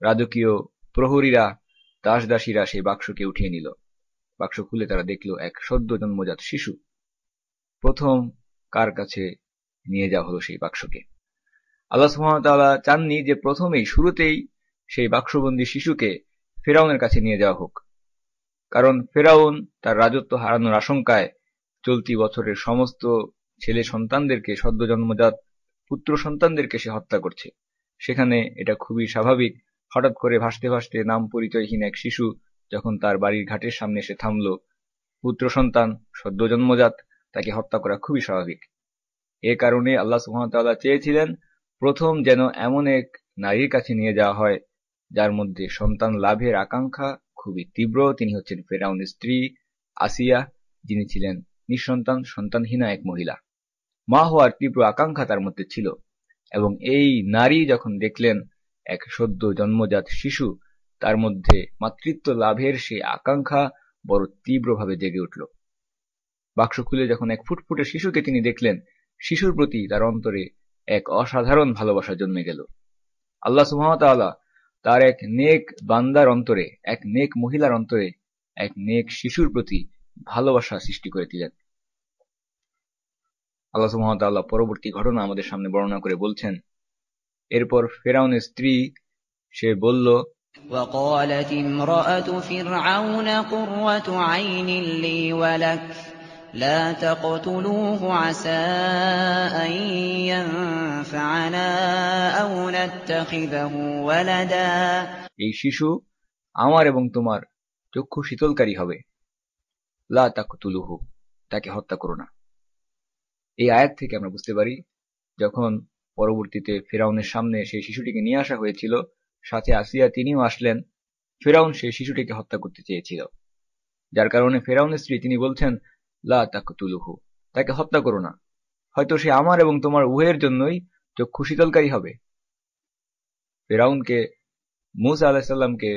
রাজকীয় প্রহরীরা, দাসদাসীরা সেই বাক্সকে উঠিয়ে নিল। বাক্স খুলে তারা দেখল এক সদ্য জন্মজাত শিশু। প্রথম কার কাছে নিয়ে যাওয়া হলো সেই বাক্সকে? আল্লাহ সুবহানাহু ওয়া তাআলা চাননি যে প্রথমেই, শুরুতেই সেই বাক্সবন্দী শিশুকে ফেরাউনের কাছে নিয়ে যাওয়া হোক। কারণ ফেরাউন তার রাজত্ব হারানোর আশঙ্কায় চলতি বছরের সমস্ত ছেলে সন্তানদেরকে, সদ্য জন্মজাত পুত্র সন্তানদেরকে সে হত্যা করছে। সেখানে এটা খুবই স্বাভাবিক, হঠাৎ করে ভাসতে ভাসতে নাম পরিচয়হীন এক শিশু যখন তার বাড়ির ঘাটের সামনে এসে থামল, পুত্র সন্তান, সদ্য জন্মজাত, তাকে হত্যা করা খুবই স্বাভাবিক। এ কারণে আল্লাহ সুবহানাহু ওয়া তাআলা চেয়েছিলেন প্রথম যেন এমন এক নারীর কাছে নিয়ে যাওয়া হয় যার মধ্যে সন্তান লাভের আকাঙ্ক্ষা খুবই তীব্র। তিনি হচ্ছেন ফেরাউনের স্ত্রী আসিয়া, যিনি ছিলেন নিঃসন্তান, সন্তানহীনা এক মহিলা। মা হওয়ার তীব্র আকাঙ্ক্ষা তার মধ্যে ছিল, এবং এই নারী যখন দেখলেন এক সদ্য জন্মজাত শিশু, তার মধ্যে মাতৃত্ব লাভের সেই আকাঙ্ক্ষা বড় তীব্রভাবে জেগে উঠল। বাক্স খুলে যখন এক ফুটফুটে শিশুকে তিনি দেখলেন, শিশুর প্রতি তার অন্তরে এক অসাধারণ ভালোবাসা জন্মে গেল। আল্লাহ সুবহানাহু ওয়া তাআলা তার এক নেক বান্দার অন্তরে, এক নেক মহিলার অন্তরে এক নেক শিশুর প্রতি ভালোবাসা সৃষ্টি করে দিলেন। আল্লাহ সুবহানাহু ওয়া তাআলা পরবর্তী ঘটনা আমাদের সামনে বর্ণনা করে বলছেন, এরপর ফেরাউনের স্ত্রী সে বলল, وقالت امرأة فرعون قرة عين لي ولك لا تقتلوه عسى أن ينفعنا أو نتخذه ولدا এই শিশু আমার এবং তোমার চক্ষু শীতলকারী হবে, লা তাকতুলুহু, তাকে হত্যা করো না। এই আয়াত থেকে আমরা বুঝতে পারি, যখন পরবর্তীতে ফেরাউনের সামনে সেই শিশুটিকে নিয়ে আসা হয়েছিল, সাথে আসিয়া তিনিও আসলেন, ফেরাউন সেই শিশুটিকে হত্যা করতে চেয়েছিল, যার কারণে ফেরাউনের স্ত্রী তিনি বলছেন লা তাকতুলুহু, তাকে হত্যা করো না, হয়তো সে আমার এবং তোমার উভয়ের জন্যই চক্ষু শীতলকারী হবে। ফেরাউনকে, মূসা আলাইহিস সালামকে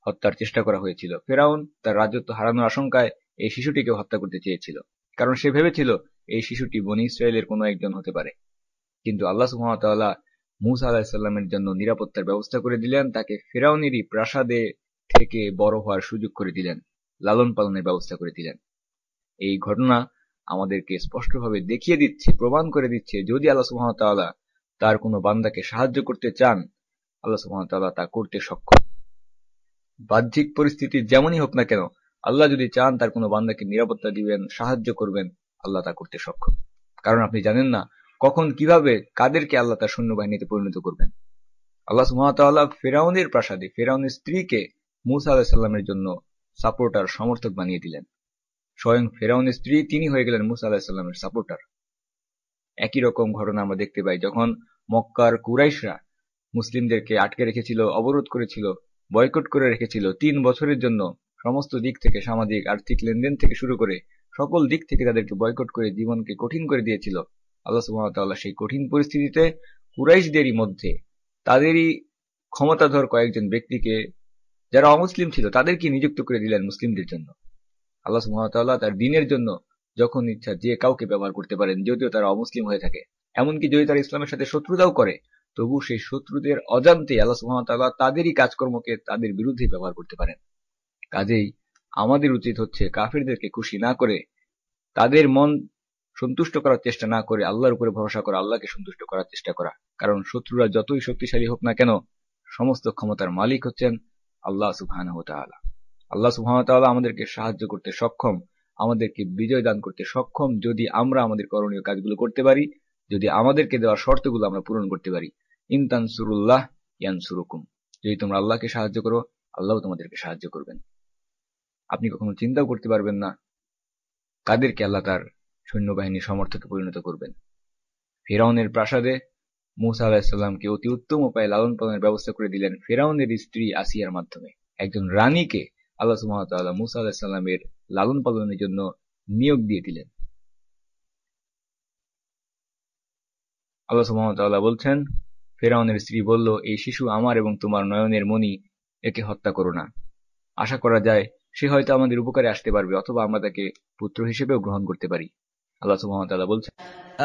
হত্যার চেষ্টা করা হয়েছিল। ফেরাউন তার রাজত্ব হারানোর আশঙ্কায় এই শিশুটিকে হত্যা করতে চেয়েছিল, কারণ সে ভেবেছিল এই শিশুটি বনী ইসরায়েলের কোনো একজন হতে পারে। কিন্তু আল্লাহ সুবহানাহু ওয়া তাআলা মূসা আলাইহিস সালামের জন্য নিরাপত্তার ব্যবস্থা করে দিলেন, তাকে ফেরাউনেরই প্রাসাদে থেকে বড় হওয়ার সুযোগ করে দিলেন, লালন পালনের ব্যবস্থা করে দিলেন। এই ঘটনা আমাদেরকে স্পষ্টভাবে দেখিয়ে দিচ্ছে, প্রমাণ করে দিচ্ছে, যদি আল্লাহ সুবহানাহু ওয়া তাআলা তার কোনো বান্দাকে সাহায্য করতে চান, আল্লাহ সুবহানাহু ওয়া তাআলা তা করতে সক্ষম। বাহ্যিক পরিস্থিতি যেমনই হোক না কেন, আল্লাহ যদি চান তার কোনো বান্দাকে নিরাপত্তা দিবেন, সাহায্য করবেন, আল্লাহ তা করতে সক্ষম। কারণ আপনি জানেন না কখন কিভাবে কাদেরকে আল্লাহ তার সৈন্যবাহিনীতে পরিণত করবেন। আল্লাহ সুবহানাহু ওয়া তাআলা ফেরাউনের প্রাসাদে ফেরাউনের স্ত্রীকে মূসা আলাইহিস সালামের জন্য সাপোর্টার, সমর্থক বানিয়ে দিলেন। স্বয়ং ফেরাউনের স্ত্রী তিনি হয়ে গেলেন মূসা আলাইহিস সালামের সাপোর্টার। একই রকম ঘটনা আমরা দেখতে পাই যখন মক্কার কুরাইশরা মুসলিমদেরকে আটকে রেখেছিল, অবরোধ করেছিল, বয়কট করে রেখেছিল 3 বছরের জন্য। সমস্ত দিক থেকে, সামাজিক আর্থিক লেনদেন থেকে শুরু করে সকল দিক থেকে তাদেরকে বয়কট করে জীবনকে কঠিন করে দিয়েছিল। আল্লাহ সুবহানাহু ওয়া তাআলা সেই কঠিন পরিস্থিতিতে কুরাইশদেরই মধ্যে তাদেরই ক্ষমতাধর কয়েকজন ব্যক্তিকে, যারা অমুসলিম ছিল, তাদেরকে নিযুক্ত করে দিলেন মুসলিমদের জন্য। আল্লাহ সুবহানাহু ওয়া তাআলা তার দ্বীনের জন্য যখন ইচ্ছা যে কাউকে ব্যবহার করতে পারেন, যদিও তারা অমুসলিম হয়ে থাকে। এমনকি যদি তারা ইসলামের সাথে শত্রুতাও করে, তবু সেই শত্রুদের অজান্তে আল্লাহ সুবহানাহু ওয়া তাআলা তাদেরই কাজকর্মকে তাদের বিরুদ্ধে ব্যবহার করতে পারেন। কাজেই আমাদের উচিত হচ্ছে কাফিরদেরকে খুশি না করে, তাদের মন সন্তুষ্ট করার চেষ্টা না করে আল্লাহর উপরে ভরসা করা, আল্লাহকে সন্তুষ্ট করার চেষ্টা করা। কারণ শত্রুরা যতই শক্তিশালী হোক না কেন, সমস্ত ক্ষমতার মালিক হচ্ছেন আল্লাহ সুবহানাহু ওয়া তাআলা। আল্লাহ সুবহানাহু ওয়া তাআলা আমাদেরকে সাহায্য করতে সক্ষম, আমাদেরকে বিজয় দান করতে সক্ষম যদি আমরা আমাদের করণীয় কাজগুলো করতে পারি, যদি আমাদেরকে দেওয়া শর্তগুলো আমরা পূরণ করতে পারি। ইন তানসুরুল্লাহ ইয়ানসুরুকুম, যদি তোমরা আল্লাহকে সাহায্য করো, আল্লাহ তোমাদেরকে সাহায্য করবেন। আপনি কখনো চিন্তাও করতে পারবেন না কাদেরকে আল্লাহ তার সৈন্যবাহিনীর সমর্থকে পরিণত করবেন। ফিরআউনের প্রাসাদে মূসা আলাইহিস সালামকে অতি উত্তম উপায়ে লালন পালনের ব্যবস্থা করে দিলেন ফিরআউনের স্ত্রী আসিয়ার মাধ্যমে। একজন রানীকে আল্লাহ সুবহানাহু ওয়া তাআলা মূসা আলাইহিস সালামের লালন পালনের জন্য নিয়োগ দিয়ে দিলেন। আল্লাহ সুবহানাহু ওয়া তাআলা বলছেন, ফিরআউনের স্ত্রী বলল, এই শিশু আমার এবং তোমার নয়নের মণি, একে হত্যা করো না। আশা করা যায় সে হয়তো আমাদের উপকারে আসতে পারবে, অথবা আমরা তাকে পুত্র হিসেবেও গ্রহণ করতে পারি। আল্লাহ সুবহানাহু ওয়া তাআলা বলছেন,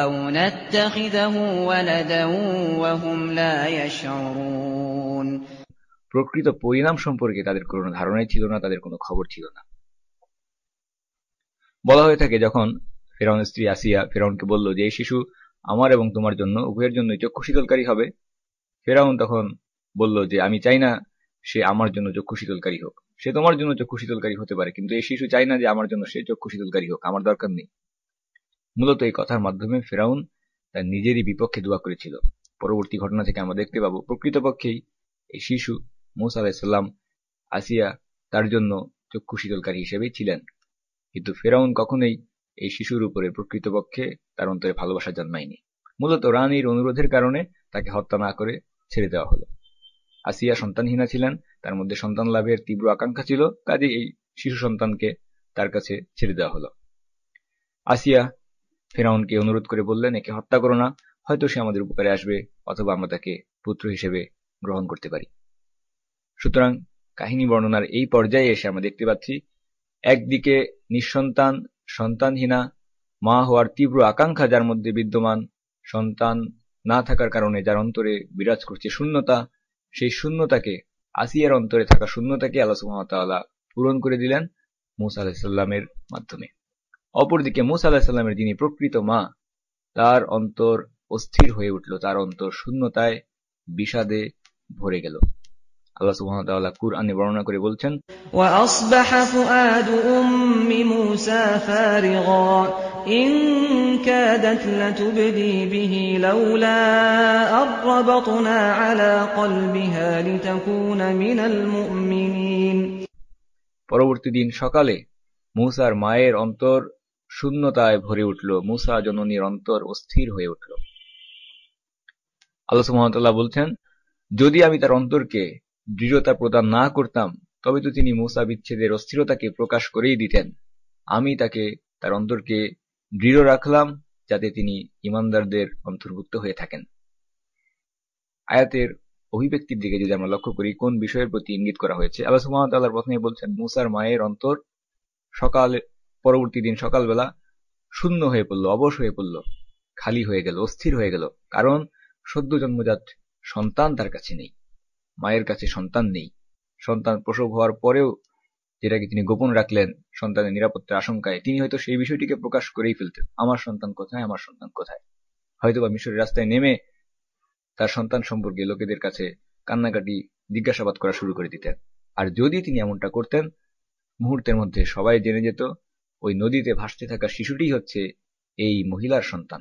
أَوْ نَتَّخِذَهُ وَلَدًا وَهُمْ لَا يَشْعُرُونَ। প্রকৃত পরিণাম সম্পর্কে তাদের কোনো ধারণাই ছিল না, তাদের কোনো খবর ছিল না। বলা হয়ে থাকে যখন ফিরআউনের স্ত্রী আসিয়া ফিরআউনকে বলল যে এই শিশু আমার এবং তোমার জন্য উভয়ের জন্য চক্ষু শীতলকারী হবে, ফিরআউন তখন বলল যে আমি চাই না সে আমার জন্য চক্ষু শীতলকারী হোক। সে তোমার জন্য চক্ষু শীতলকারী হতে পারে, কিন্তু এই শিশু চাই না যে আমার জন্য সে চক্ষু শীতলকারী হোক, আমার দরকার নেই। মূলত এই কথার মাধ্যমে ফিরআউন তার নিজেরই বিপক্ষে দোয়া করেছিল। পরবর্তী ঘটনা থেকে আমরা দেখতে পাবো প্রকৃতপক্ষেই এই শিশু মূসা আলাইহিস সালাম আসিয়া তার জন্য চক্ষু শীতলকারী হিসেবেই ছিলেন, কিন্তু ফিরআউন কখনোই এই শিশুর উপরে প্রকৃতপক্ষে তার অন্তরে ভালোবাসা জন্মায়নি। মূলত রানীর অনুরোধের কারণে তাকে হত্যা না করে ছেড়ে দেওয়া হলো। আসিয়া সন্তানহীনা ছিলেন, তার মধ্যে সন্তান লাভের তীব্র আকাঙ্ক্ষা ছিল, কাজে এই শিশু সন্তানকে তার কাছে ছেড়ে দেওয়া হলো। আসিয়া ফিরআউনকে অনুরোধ করে বললেন, একে হত্যা করো না, হয়তো সে আমাদের উপকারে আসবে, অথবা আমরা তাকে পুত্র হিসেবে গ্রহণ করতে পারি। সুতরাং কাহিনী বর্ণনার এই পর্যায়ে এসে আমরা দেখতে পাচ্ছি একদিকে নিঃসন্তান, সন্তানহীনা মা হওয়ার তীব্র আকাঙ্ক্ষা যার মধ্যে বিদ্যমান, সন্তান না থাকার কারণে যার অন্তরে বিরাজ করছে শূন্যতা, সেই শূন্যতাকে, আসিয়ার অন্তরে থাকা শূন্যতাকে আল্লাহ সুবহানাহু ওয়া তাআলা পূরণ করে দিলেন মূসা আলাইহিস সালামের মাধ্যমে। অপরদিকে মূসা আলাইহিস সালামের যিনি প্রকৃত মা, তার অন্তর অস্থির হয়ে উঠল, তার অন্তর শূন্যতায় বিষাদে ভরে গেল। আল্লাহ সুবহানাহু ওয়া তাআলা কুরআনে বর্ণনা করে বলছেন, وأصبح فؤاد أم موسى فارغا إن كادت لتبدي به لولا أن ربطنا على قلبها لتكون من المؤمنين। পরবর্তী দিন সকালে মূসার মায়ের অন্তর শূন্যতায় ভরে উঠল, মূসা জননীর অন্তর অস্থির হয়ে উঠল। আল্লাহ সুবহানাহু ওয়া তাআলা বলছেন, যদি আমি তার অন্তরকে দৃঢ়তা প্রদান না করতাম তবে তো তিনি মূসা বিচ্ছেদের অস্থিরতাকে প্রকাশ করেই দিতেন। আমি তাকে, তার অন্তরকে দৃঢ় রাখলাম যাতে তিনি ঈমানদারদের অন্তর্ভুক্ত হয়ে থাকেন। আয়াতের অভিব্যক্তির দিকে যদি আমরা লক্ষ্য করি কোন বিষয়ের প্রতি ইঙ্গিত করা হয়েছে, আল্লাহ সুবহানাহু ওয়া তাআলা প্রথমে বলছেন মূসার মায়ের অন্তর পরবর্তী দিন সকালবেলা শূন্য হয়ে পড়ল, অবশ হয়ে পড়ল, খালি হয়ে গেল, অস্থির হয়ে গেল, কারণ সদ্য জন্মজাত সন্তান তার কাছে নেই, মায়ের কাছে সন্তান নেই। সন্তান প্রসব হওয়ার পরেও যেটাকে তিনি গোপন রাখলেন সন্তানের নিরাপত্তার আশঙ্কায়, তিনি হয়তো সেই বিষয়টিকে প্রকাশ করেই ফেলতেন, আমার সন্তান কোথায়, আমার সন্তান কোথায়। হয়তোবা মিশরের রাস্তায় নেমে তার সন্তান সম্পর্কে লোকেদের কাছে কান্নাকাটি, জিজ্ঞাসাবাদ করা শুরু করে দিতেন। আর যদি তিনি এমনটা করতেন, মুহূর্তের মধ্যে সবাই জেনে যেত ওই নদীতে ভাসতে থাকা শিশুটি হচ্ছে এই মহিলার সন্তান,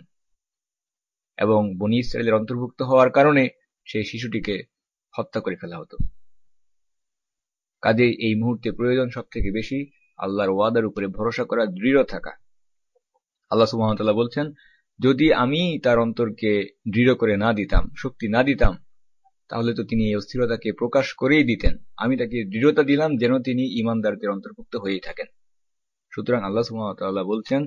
এবং বনী ইসরায়েলের অন্তর্ভুক্ত হওয়ার কারণে সেই শিশুটিকে হত্যা করে ফেলা হতো। কাজেই এই মুহূর্তে প্রয়োজন সব থেকে বেশি আল্লাহর ওয়াদার উপরে ভরসা করা, দৃঢ় থাকা। আল্লাহ সুবহানাহু ওয়া তাআলা বলছেন, যদি আমি তার অন্তরকে দৃঢ় করে না দিতাম, শক্তি না দিতাম, তাহলে তো তিনি এই অস্থিরতাকে প্রকাশ করেই দিতেন। আমি তাকে দৃঢ়তা দিলাম যেন তিনি ঈমানদারদের অন্তর্ভুক্ত হয়েই থাকেন। সুতরাং আল্লাহ সুবহানাহু ওয়া তাআলা বলছেন,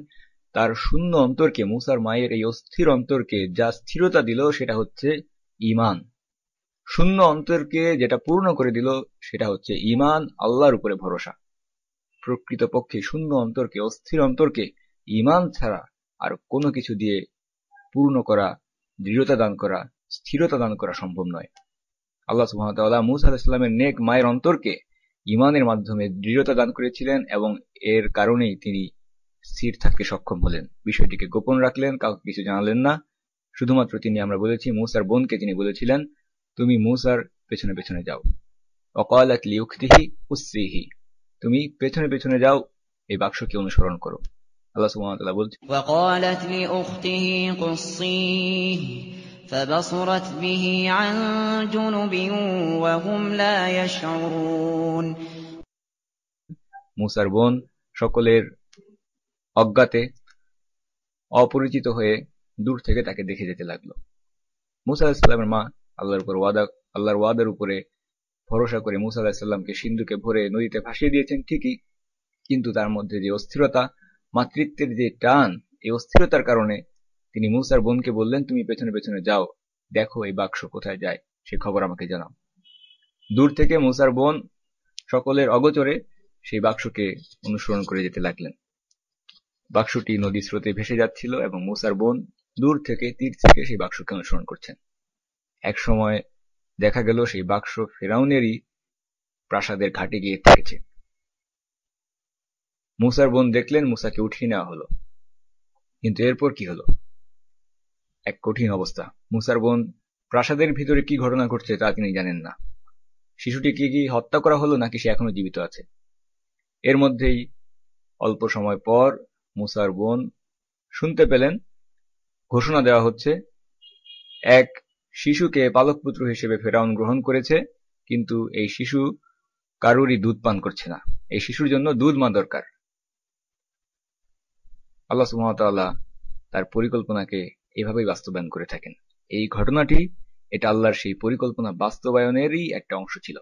তার শূন্য অন্তরকে, মূসার মায়ের এই অস্থির অন্তরকে যা স্থিরতা দিল সেটা হচ্ছে ঈমান। শূন্য অন্তরকে যেটা পূর্ণ করে দিল সেটা হচ্ছে ঈমান, আল্লাহর উপরে ভরসা। প্রকৃতপক্ষে শূন্য অন্তরকে, অস্থির অন্তরকে ঈমান ছাড়া আর কোনো কিছু দিয়ে পূর্ণ করা, দৃঢ়তা দান করা, স্থিরতা দান করা সম্ভব নয়। আল্লাহ সুবহানাহু ওয়া তাআলা মূসা আলাইহিস সালামের নেক মায়ের অন্তরকে ঈমানের মাধ্যমে দৃঢ়তা দান করেছিলেন, এবং এর কারণেই তিনি স্থির থাকতে সক্ষম হলেন। বিষয়টিকে গোপন রাখলেন, কাউকে কিছু জানালেন না। শুধুমাত্র তিনি, আমরা বলেছি, মূসার বোনকে তিনি বলেছিলেন, তুমি মূসার পেছনে পেছনে যাও। ওয়াকালাত লিউখতিহি উসরিহি, তুমি পেছনে পেছনে যাও, এই বাক্সকে অনুসরণ করো। আল্লাহ সুবহানাহু ওয়া তাআলা বলছেন, وقالت لأخته قصيه فبصرت به عن جنب وهم لا يشعرون। মুসার বোন সকলের অজ্ঞাতে অপরিচিত হয়ে দূর থেকে তাকে দেখে যেতে লাগলো। মুসা আলাইহিস সালামের মা আল্লাহর ওয়াদার উপরে ভরসা করে মুসা আলাইহিস সালামকে সিন্ধুকে ভরে নদীতে ভাসিয়ে দিয়েছেন ঠিকই, কিন্তু তার মধ্যে যে অস্থিরতা, মাতৃত্বের যে টান, এই অস্থিরতার কারণে তিনি মুসার বোনকে বললেন, তুমি পেছনে পেছনে যাও, দেখো এই বাক্স কোথায় যায়, সে খবর আমাকে জানাও। দূর থেকে মুসার বোন সকলের অগোচরে সেই বাক্সকে অনুসরণ করে যেতে লাগলেন। বাক্সটি নদী স্রোতে ভেসে যাচ্ছিল এবং মুসার বোন দূর থেকে তীর থেকে সেই বাক্সকে অনুসরণ করছেন। এক সময় দেখা গেল সেই বাক্স ফেরাউনেরই প্রাসাদের ঘাটে গিয়ে থেকেছে। মুসার বোন দেখলেন, মুসাকে উঠিয়ে নেওয়া হলো, কিন্তু এরপর কি হলো? এক কঠিন অবস্থা। মুসার বোন প্রাসাদের ভিতরে কি ঘটনা ঘটছে তা তিনি জানেন না। শিশুটিকে কি হত্যা করা হলো নাকি সে এখনো জীবিত আছে? এর মধ্যেই অল্প সময় পর মুসার বোন শুনতে পেলেন ঘোষণা দেওয়া হচ্ছে, এক শিশুকে পালকপুত্র হিসেবে ফেরাউন গ্রহণ করেছে, কিন্তু এই শিশু কারোরই দুধ পান করছে না, এই শিশুর জন্য দুধ মা দরকার। আল্লাহ সুবহানাহু ওয়া তাআলা তার পরিকল্পনাকে এভাবেই বাস্তবায়ন করে থাকেন। এই ঘটনাটি এটা আল্লাহর সেই পরিকল্পনা বাস্তবায়নেরই একটা অংশ ছিল।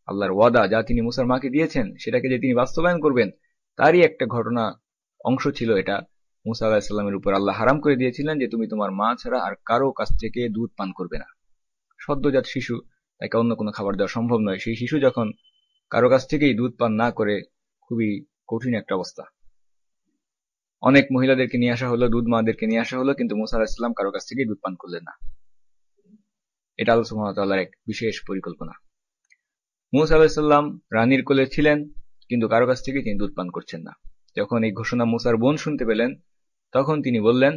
আল্লাহর ওয়াদা যা তিনি মুসার মাকে দিয়েছেন সেটাকে যে তিনি বাস্তবায়ন করবেন তারই একটা ঘটনা অংশ ছিল এটা। মুসা আলাইহিস সালামের উপর আল্লাহ হারাম করে দিয়েছিলেন যে তুমি তোমার মা ছাড়া আর কারো কাছ থেকে দুধ পান করবে না। সদ্যজাত শিশু, তাকে অন্য কোনো খাবার দেওয়া সম্ভব নয়। সেই শিশু যখন কারো কাছ থেকেই দুধ পান না করে, খুবই কঠিন একটা অবস্থা। অনেক মহিলাদেরকে নিয়ে আসা হলো, দুধ মাদেরকে নিয়ে আসা হলো, কিন্তু মুসা আলাইহিস সালাম কারো কাছ থেকেই দুধ পান করলেন না। এটা আল্লাহ সুবহানাহু ওয়া তাআলার এক বিশেষ পরিকল্পনা। মুসা আলাইহিস সালাম রানীর কোলে ছিলেন, কিন্তু কারো কাছ থেকে তিনি দুধ পান করছেন না। যখন এই ঘোষণা মুসার বোন শুনতে পেলেন, তখন তিনি বললেন,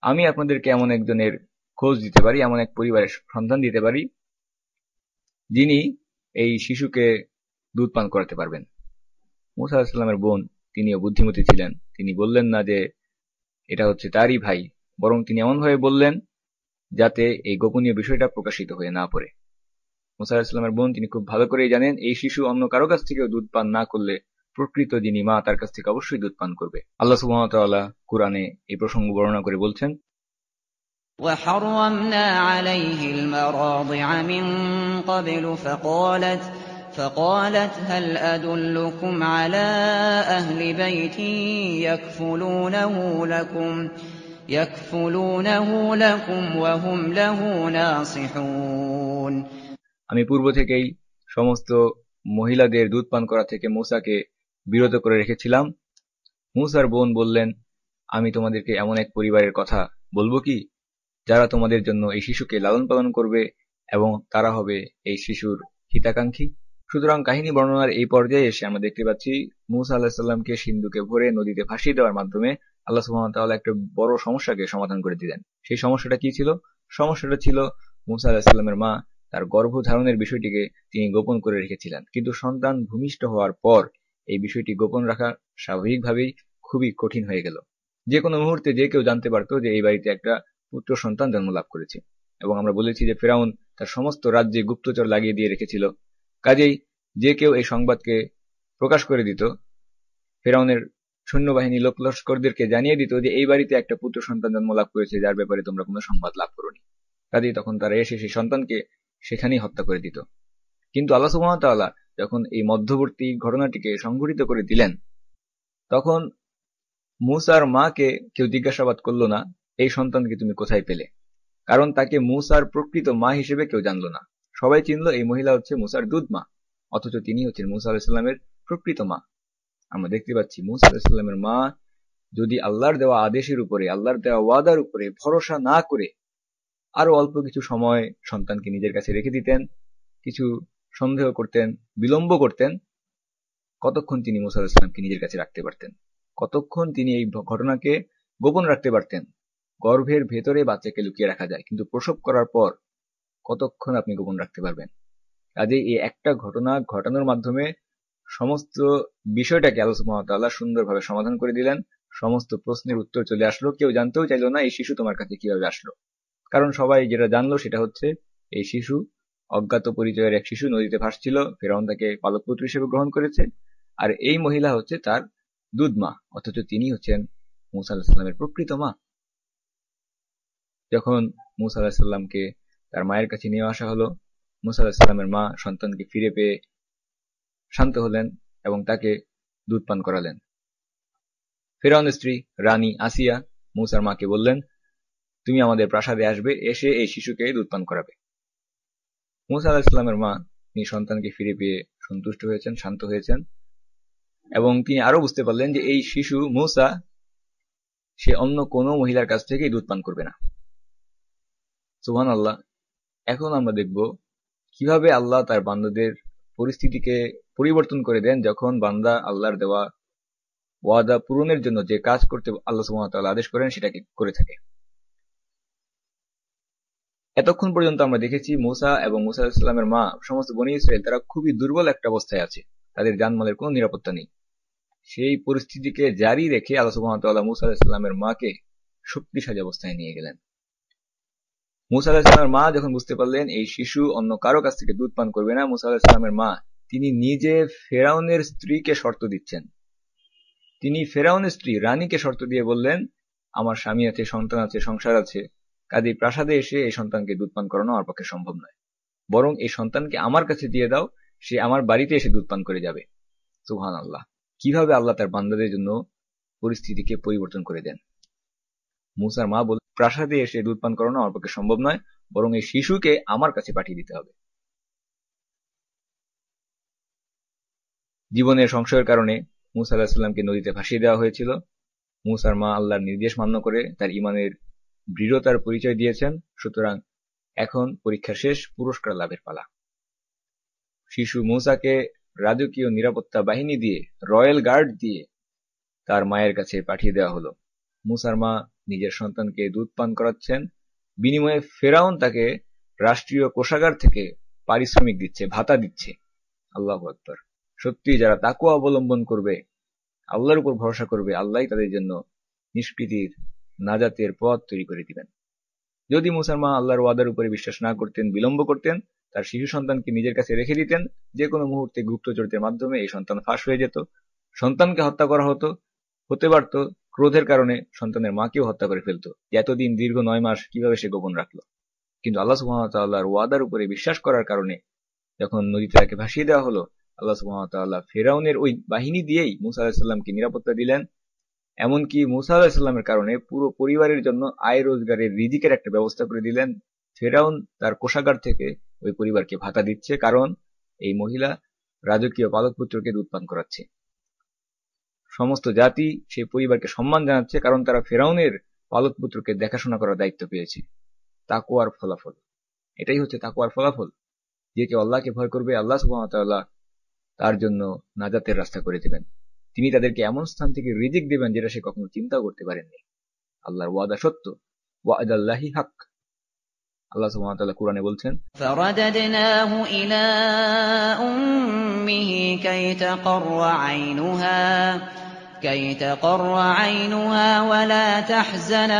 আমি আপনাদেরকে এমন একজনের খোঁজ দিতে পারি, এমন এক পরিবারের সন্ধান দিতে পারি যিনি এই শিশুকে দুধ পান করাতে পারবেন। মুসা আলাইহিস সালামের বোন, তিনিও বুদ্ধিমতী ছিলেন, তিনি বললেন না যে এটা হচ্ছে তারই ভাই, বরং তিনি এমনভাবে বললেন যাতে এই গোপনীয় বিষয়টা প্রকাশিত হয়ে না পড়ে। মুসা আলাইহিস সালামের বোন তিনি খুব ভালো করেই জানেন এই শিশু অন্য কারো কাছ থেকেও দুধ পান না করলে প্রকৃত যিনি মা তার কাছ থেকে অবশ্যই দুধ পান করবে। আল্লাহ সুবহানাহু ওয়া তাআলা কুরআনে এই প্রসঙ্গ বর্ণনা করে বলছেন, وحرمنا عليه المراضع من قبل فقالت هل أدلكم على أهل بيت يكفلونه لكم وهم له ناصحون। আমি পূর্ব থেকেই সমস্ত মহিলাদের দুধ পান করা থেকে মুসাকে বিরত করে রেখেছিলাম। মুসার বোন বললেন, আমি তোমাদেরকে এমন এক পরিবারের কথা বলবো কি যারা তোমাদের জন্য এই শিশুকে লালন পালন করবে এবং তারা হবে এই শিশুর হিতাকাঙ্ক্ষী। সুতরাং কাহিনী বর্ণনার এই পর্যায়ে এসে আমরা দেখতে পাচ্ছি মুসা আলাইহিস সালামকে সিন্ধুকে ভরে নদীতে ভাসিয়ে দেওয়ার মাধ্যমে আল্লাহ সুবহানাহু ওয়া তাআলা একটা বড় সমস্যাকে সমাধান করে দিলেন। সেই সমস্যাটা কি ছিল? সমস্যাটা ছিল মুসা আলাইহিস সালামের মা তার গর্ভধারণের বিষয়টিকে তিনি গোপন করে রেখেছিলেন, কিন্তু সন্তান ভূমিষ্ঠ হওয়ার পর এই বিষয়টি গোপন রাখা স্বাভাবিকভাবেই খুবই কঠিন হয়ে গেল। যে কোনো মুহূর্তে যে কেউ জানতে পারত যে এই বাড়িতে একটা পুত্র সন্তান জন্ম লাভ করেছে, এবং আমরা বলেছি যে ফেরাউন তার সমস্ত রাজ্যে গুপ্তচর লাগিয়ে দিয়ে রেখেছিল। কাজেই যে কেউ এই সংবাদকে প্রকাশ করে দিত, ফেরাউনের সৈন্যবাহিনী লোক লস্করদেরকে জানিয়ে দিত যে এই বাড়িতে একটা পুত্র সন্তান জন্ম লাভ করেছে যার ব্যাপারে তোমরা কোনো সংবাদ লাভ করোনি। কাজেই তখন তারা এসে সেই সন্তানকে সেখানেই হত্যা করে দিত। কিন্তু আল্লাহ সুবহানাহু ওয়া তাআলা যখন এই মধ্যবর্তী ঘটনাটিকে সংঘটিত করে দিলেন, তখন মুসার মাকে কেউ জিজ্ঞাসাবাদ করলো না এই সন্তানকে তুমি কোথায় পেলে, কারণ তাকে মুসার প্রকৃত মা হিসেবে কেউ জানলো না। সবাই চিনল এই মহিলা হচ্ছে মুসার দুধ মা, অথচ তিনি হচ্ছেন মুসা আলাইহিস সালামের প্রকৃত মা। আমরা দেখতে পাচ্ছি মুসা আলাইহিস সালামের মা যদি আল্লাহর দেওয়া আদেশের উপরে, আল্লাহর দেওয়া ওয়াদার উপরে ভরসা না করে আরো অল্প কিছু সময় সন্তানকে নিজের কাছে রেখে দিতেন, কিছু সন্দেহ করতেন, বিলম্ব করতেন, কতক্ষণ তিনি মুসা আলাইহিস সালামকে নিজের কাছে রাখতে পারতেন, কতক্ষণ তিনি এই ঘটনাকে গোপন রাখতে পারতেন। গর্ভের ভেতরে বাচ্চাকে লুকিয়ে রাখা যায়, কিন্তু প্রসব করার পর কতক্ষণ আপনি গোপন রাখতে পারবেন? কাজে এই একটা ঘটনা ঘটানোর মাধ্যমে সমস্ত বিষয়টাকে আল্লাহ সুবহানাহু ওয়া তাআলা সুন্দরভাবে সমাধান করে দিলেন। সমস্ত প্রশ্নের উত্তর চলে আসলো। কেউ জানতেও চাইল না এই শিশু তোমার কাছে কিভাবে আসলো, কারণ সবাই যেটা জানলো সেটা হচ্ছে এই শিশু অজ্ঞাত পরিচয়ের এক শিশু নদীতে ভাসছিল, ফেরাউন তাকে পালক পুত্র হিসেবে গ্রহণ করেছে, আর এই মহিলা হচ্ছে তার দুধ মা, অথচ তিনি হচ্ছেন মূসা আলাইহিস সালামের প্রকৃত মা। যখন মূসা আলাইহিস সালামকে তার মায়ের কাছে নিয়ে আসা হলো, মূসা আলাইহিস সালামের মা সন্তানকে ফিরে পেয়ে শান্ত হলেন এবং তাকে দুধ পান করালেন। ফেরাউনের স্ত্রী রানী আসিয়া মূসার মাকে বললেন, তুমি আমাদের প্রাসাদে আসবে, এসে এই শিশুকে দুধ পান করাবে। মূসা আলাইহিস সালামের মা তিনি সন্তানকে ফিরে পেয়ে সন্তুষ্ট হয়েছেন, শান্ত হয়েছেন, এবং তিনি আরো বুঝতে পারলেন যে এই শিশু মূসা সে অন্য কোনো মহিলার কাছ থেকে দুধ পান করবে না। সুবহানাল্লাহ। এখন আমরা দেখব কিভাবে আল্লাহ তার বান্দাদের পরিস্থিতিকে পরিবর্তন করে দেন যখন বান্দা আল্লাহর দেওয়া ওয়াদা পূরণের জন্য যে কাজ করতে আল্লাহ সুবহানাহু ওয়া তাআলা আদেশ করেন সেটাকে করে থাকে। এতক্ষণ পর্যন্ত আমরা দেখেছি মূসা এবং মূসা আলাইহিস সালামের মা সমস্ত বনী ইসরাইল তারা খুবই দুর্বল একটা অবস্থায় আছে, তাদের জানমালের কোনো নিরাপত্তা নেই। সেই পরিস্থিতিকে জারি রেখে আল্লাহ সুবহানাহু ওয়া তাআলা মূসা আলাইহিস সালামের মাকে শক্তিশালী অবস্থায় নিয়ে গেলেন। মূসা আলাইহিস সালামের মা যখন বুঝতে পারলেন এই শিশু অন্য কারো কাছ থেকে দুধ পান করবে না, মূসা আলাইহিস সালামের মা তিনি নিজে ফেরাউনের স্ত্রীকে শর্ত দিচ্ছেন। তিনি ফেরাউনের স্ত্রী রানীকে শর্ত দিয়ে বললেন, আমার স্বামী আছে, সন্তান আছে, সংসার আছে, কাজেই প্রাসাদে এসে এই সন্তানকে দুধ পান করানো আমার পক্ষে সম্ভব নয়, বরং এই সন্তানকে আমার কাছে দিয়ে দাও, সে আমার বাড়িতে এসে দুধ পান করে যাবে। সুবহানাল্লাহ। কিভাবে আল্লাহ তার বান্দাদের জন্য পরিস্থিতিকে পরিবর্তন করে দেন। মূসার মা বললেন, প্রাসাদে এসে দুধ পান করানো আমার পক্ষে সম্ভব নয়, বরং এই শিশুকে আমার কাছে পাঠিয়ে দিতে হবে। জীবনের সংশয়ের কারণে মূসা আলাইহিস সালামকে নদীতে ভাসিয়ে দেওয়া হয়েছিল। মূসার মা আল্লাহর নির্দেশ মান্য করে তার ঈমানের দৃঢ়তার পরিচয় দিয়েছেন। সুতরাং এখন পরীক্ষা শেষ, পুরস্কার লাভের পালা। শিশু মূসাকে রাজকীয় নিরাপত্তা বাহিনী দিয়ে, রয়্যাল গার্ড দিয়ে তার মায়ের কাছে পাঠিয়ে দেওয়া হলো। মূসার মা নিজের সন্তানকে দুধ পান করাচ্ছেন, বিনিময়ে ফেরাউন তাকে রাষ্ট্রীয় কোষাগার থেকে পারিশ্রমিক দিচ্ছে, ভাতা দিচ্ছে। আল্লাহু আকবার। সত্যি যারা তাকওয়া অবলম্বন করবে, আল্লাহর উপর ভরসা করবে, আল্লাহই তাদের জন্য নিষ্কৃতির, নাজাতের পথ তৈরি করে দিবেন। যদি মূসার মা আল্লাহর ওয়াদার উপরে বিশ্বাস না করতেন, বিলম্ব করতেন, তার শিশু সন্তানকে নিজের কাছে রেখে দিতেন, যে কোনো মুহূর্তে গুপ্তচরদের মাধ্যমে এই সন্তান ফাঁস হয়ে যেত, সন্তানকে হত্যা করা হতো, হতে পারত ক্রোধের কারণে সন্তানের মাকেও হত্যা করে ফেলতো। এতদিন দীর্ঘ 9 মাস কিভাবে সে গোপন রাখলো। কিন্তু আল্লাহ সুবহানাহু ওয়া তাআলার ওয়াদার উপরে বিশ্বাস করার কারণে যখন নদীতে তাকে ভাসিয়ে দেওয়া হলো, আল্লাহ সুবহানাহু ওয়া তাআলা ফেরাউনের ওই বাহিনী দিয়েই মূসা আলাইহিস সালামকে নিরাপত্তা দিলেন। এমনকি মূসা আলাইহিস সালামের কারণে পুরো পরিবারের জন্য আয় রোজগারের রিজিকের একটা ব্যবস্থা করে দিলেন। ফেরাউন তার কোষাগার থেকে ওই পরিবারকে ভাতা দিচ্ছে, কারণ এই মহিলা রাজকীয় পালক পুত্রকে দুধ পান করাচ্ছে। সমস্ত জাতি সেই পরিবারকে সম্মান জানাচ্ছে, কারণ তারা ফেরাউনের পালক পুত্রকে দেখাশোনা করার দায়িত্ব পেয়েছে। তাকওয়ার ফলাফল এটাই হচ্ছে, তাকওয়ার ফলাফল। যে কেউ আল্লাহকে ভয় করবে, আল্লাহ সুবহানাহু ওয়া তাআলা তার জন্য নাজাতের রাস্তা করে দিবেন। তিনি তাদেরকে এমন স্থান থেকে রিজিক দিবেন যেটা সে কখনো চিন্তাও করতে পারেননি। আল্লাহর ওয়াদা সত্য, ওয়াদাল্লাহি হক। আল্লাহ সুবহানাহু ওয়া তাআলা কুরআনে বলছেন, فرددناه إلى أمه كي تقر عينها ولا تحزن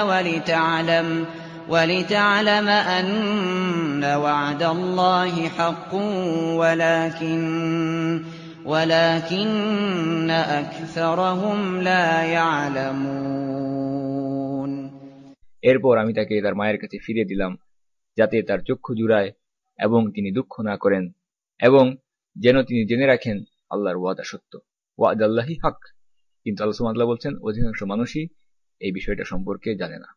ولتعلم أن وعد الله حق ولكن أكثرهم لا يعلمون। এরপর আমি তাকে তার মায়ের কাছে ফিরিয়ে দিলাম, যাতে তার চক্ষু জুড়ায় এবং তিনি দুঃখ না করেন, এবং যেন তিনি জেনে রাখেন আল্লাহর ওয়াদা সত্য, ওয়াদাল্লাহি হক। কিন্তু আল্লাহ সুবহানাহু ওয়া তাআলা বলছেন অধিকাংশ মানুষই এই বিষয়টা সম্পর্কে জানে না।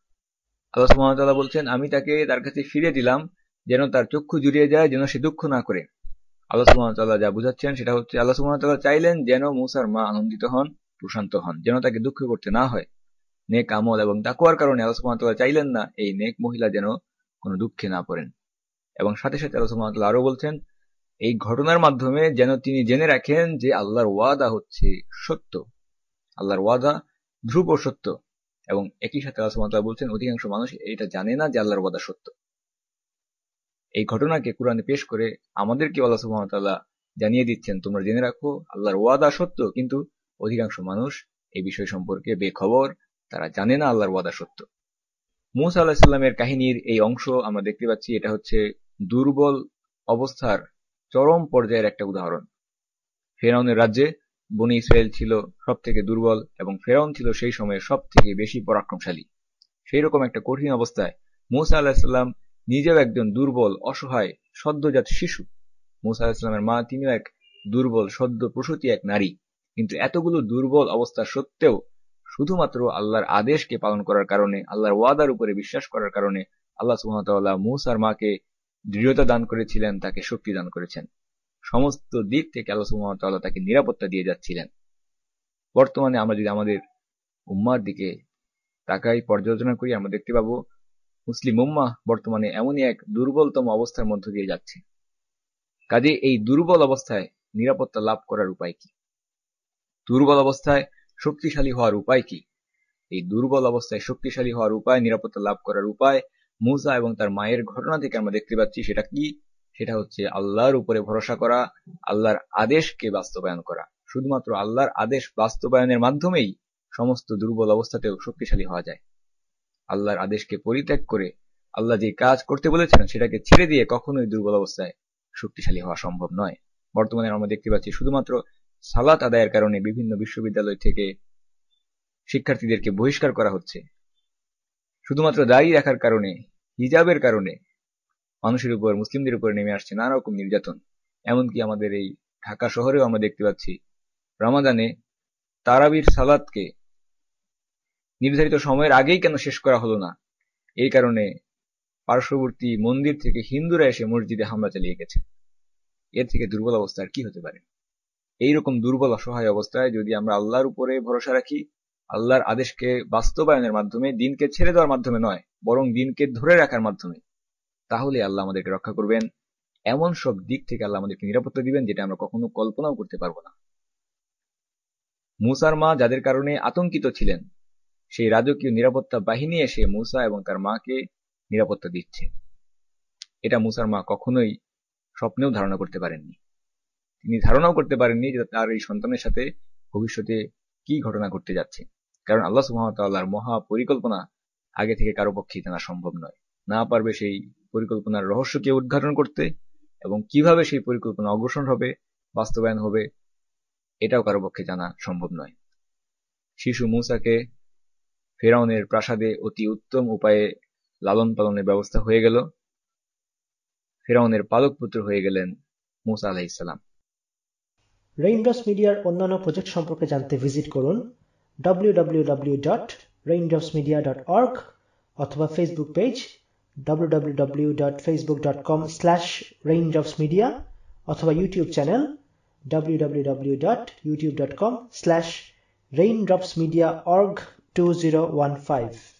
আল্লাহ সুবহানাহু ওয়া তাআলা বলছেন আমি তাকে তার কাছে ফিরিয়ে দিলাম যেন তার চক্ষু জুড়িয়ে যায়, যেন সে দুঃখ না করে। আল্লাহ সুবহানাহু ওয়া তাআলা যা বুঝাচ্ছেন সেটা হচ্ছে, আল্লাহ সুবহানাহু ওয়া তাআলা চাইলেন যেন মূসার মা আনন্দিত হন, প্রশান্ত হন, যেন তাকে দুঃখ করতে না হয়। নেক আমল এবং তাকওয়ার কারণে আল্লাহ সুবহানাহু ওয়া তাআলা চাইলেন না এই নেক মহিলা যেন কোনো দুঃখে না পড়েন। এবং সাথে সাথে আল্লাহ সুবহানাহু ওয়া তাআলা আরো বলছেন, এই ঘটনার মাধ্যমে যেন তিনি জেনে রাখেন যে আল্লাহর ওয়াদা হচ্ছে সত্য, আল্লাহর ওয়াদা ধ্রুব সত্য। এবং একই সাথে আল্লাহ সুবহানাহু ওয়া তাআলা বলছেন অধিকাংশ মানুষ এটা জানে না যে আল্লাহর ওয়াদা সত্য। এই ঘটনাকে কুরআনে পেশ করে আমাদেরকে আল্লাহ সুবহানাহু ওয়া তাআলা জানিয়ে দিচ্ছেন, তোমরা জেনে রাখো আল্লাহর ওয়াদা সত্য, কিন্তু অধিকাংশ মানুষ এই বিষয় সম্পর্কে বেখবর, তারা জানে না আল্লাহর ওয়াদা সত্য। মূসা আলাইহিস সালামের কাহিনীর এই অংশ আমরা দেখতে পাচ্ছি, এটা হচ্ছে দুর্বল অবস্থার চরম পর্যায়ের একটা উদাহরণ। ফেরাউনের রাজ্যে বনী ইসরায়েল ছিল সব থেকে দুর্বল এবং ফেরাউন ছিল সেই সময়ে সব থেকে বেশি পরাক্রমশালী। সেই রকম একটা কঠিন অবস্থায় মূসা আলাইহিস সালাম নিজেও একজন দুর্বল, অসহায়, সদ্যজাত শিশু। মূসা আলাইহিস সালামের মা, তিনিও এক দুর্বল, সদ্য প্রসূতি এক নারী। কিন্তু এতগুলো দুর্বল অবস্থা সত্ত্বেও শুধুমাত্র আল্লাহর আদেশকে পালন করার কারণে, আল্লাহর ওয়াদার উপরে বিশ্বাস করার কারণে আল্লাহ সুবহানাহু ওয়া তাআলা মূসার মাকে দৃঢ়তা দান করেছিলেন, তাকে শক্তি দান করেছেন। সমস্ত দিক থেকে আল্লাহ সুবহানাহু ওয়া তাআলা তাকে নিরাপত্তা দিয়ে যাচ্ছিলেন। বর্তমানে আমরা যদি আমাদের উম্মার দিকে তাকাই, পর্যালোচনা করি, আমরা দেখতে পাবো মুসলিম উম্মাহ বর্তমানে এমনই এক দুর্বলতম অবস্থার মধ্য দিয়ে যাচ্ছে। কাজে এই দুর্বল অবস্থায় নিরাপত্তা লাভ করার উপায় কি? দুর্বল অবস্থায় শক্তিশালী হওয়ার উপায় কি? এই দুর্বল অবস্থায় শক্তিশালী হওয়ার উপায়, নিরাপত্তা লাভ করার উপায় মূসা এবং তার মায়ের ঘটনা থেকে আমরা দেখতে পাচ্ছি। সেটা কি? সেটা হচ্ছে আল্লাহর উপরে ভরসা করা, আল্লাহর আদেশকে বাস্তবায়ন করা। শুধুমাত্র আল্লাহর আদেশ বাস্তবায়নের মাধ্যমেই সমস্ত দুর্বল অবস্থাতেও শক্তিশালী হওয়া যায়। আল্লাহর আদেশকে পরিত্যাগ করে আল্লাহ যে কাজ করতে বলেছেন সেটাকে ছেড়ে দিয়ে কখনোই দুর্বল অবস্থায় শক্তিশালী হওয়া সম্ভব নয়। বর্তমানে আমরা দেখতে পাচ্ছি শুধুমাত্র সালাত আদায়ের কারণে বিভিন্ন বিশ্ববিদ্যালয় থেকে শিক্ষার্থীদেরকে বহিষ্কার করা হচ্ছে। শুধুমাত্র দাড়ি রাখার কারণে, হিজাবের কারণে মানুষের উপর, মুসলিমদের উপর নেমে আসছে নানা রকম নির্যাতন। এমনকি আমাদের এই ঢাকা শহরেও আমরা দেখতে পাচ্ছি রমাদানে তারাবির সালাতকে নির্ধারিত সময়ের আগেই কেন শেষ করা হলো না, এই কারণে পার্শ্ববর্তী মন্দির থেকে হিন্দুরা এসে মসজিদে হামলা চালিয়ে গেছে। এর থেকে দুর্বল অবস্থা আর কি হতে পারে? এইরকম দুর্বল অসহায় অবস্থায় যদি আমরা আল্লাহর উপরে ভরসা রাখি, আল্লাহর আদেশকে বাস্তবায়নের মাধ্যমে, দিনকে ছেড়ে দেওয়ার মাধ্যমে নয়, বরং দিনকে ধরে রাখার মাধ্যমে, তাহলে আল্লাহ আমাদেরকে রক্ষা করবেন। এমন সব দিক থেকে আল্লাহ আমাদেরকে নিরাপত্তা দিবেন যেটা আমরা কখনো কল্পনাও করতে পারবো না। মূসার মা যাদের কারণে আতঙ্কিত ছিলেন, সেই রাজকীয় নিরাপত্তা বাহিনী এসে মূসা এবং তার মাকে নিরাপত্তা দিচ্ছে। এটা মূসার মা কখনোই স্বপ্নেও ধারণা করতে পারেননি। তিনি ধারণাও করতে পারেননি যে তার এই সন্তানের সাথে ভবিষ্যতে কি ঘটনা ঘটতে যাচ্ছে। কারণ আল্লাহ সুবহানাহু ওয়া তাআলার মহা পরিকল্পনা আগে থেকে কারো পক্ষে জানা সম্ভব নয়। না পারবে সেই পরিকল্পনার রহস্যকে উদ্ঘাটন করতে, এবং কিভাবে সেই পরিকল্পনা অগ্রসর হবে, বাস্তবায়ন হবে, এটাও কারো পক্ষে জানা সম্ভব নয়। শিশু মূসাকে ফেরাউনের প্রাসাদে অতি উত্তম উপায়ে লালন পালনের ব্যবস্থা হয়ে গেল। ফেরাউনের পালক পুত্র হয়ে গেলেন মূসা আলাইহিস সালাম। রেইনড্রপস মিডিয়ার অন্যান্য প্রজেক্ট সম্পর্কে জানতে ভিজিট করুন www.raindropsmedia.org অথবা ফেসবুক পেজ www.facebook.com/raindropsmedia অথবা ইউটিউব চ্যানেল www.youtube.com/raindropsmediaorg2015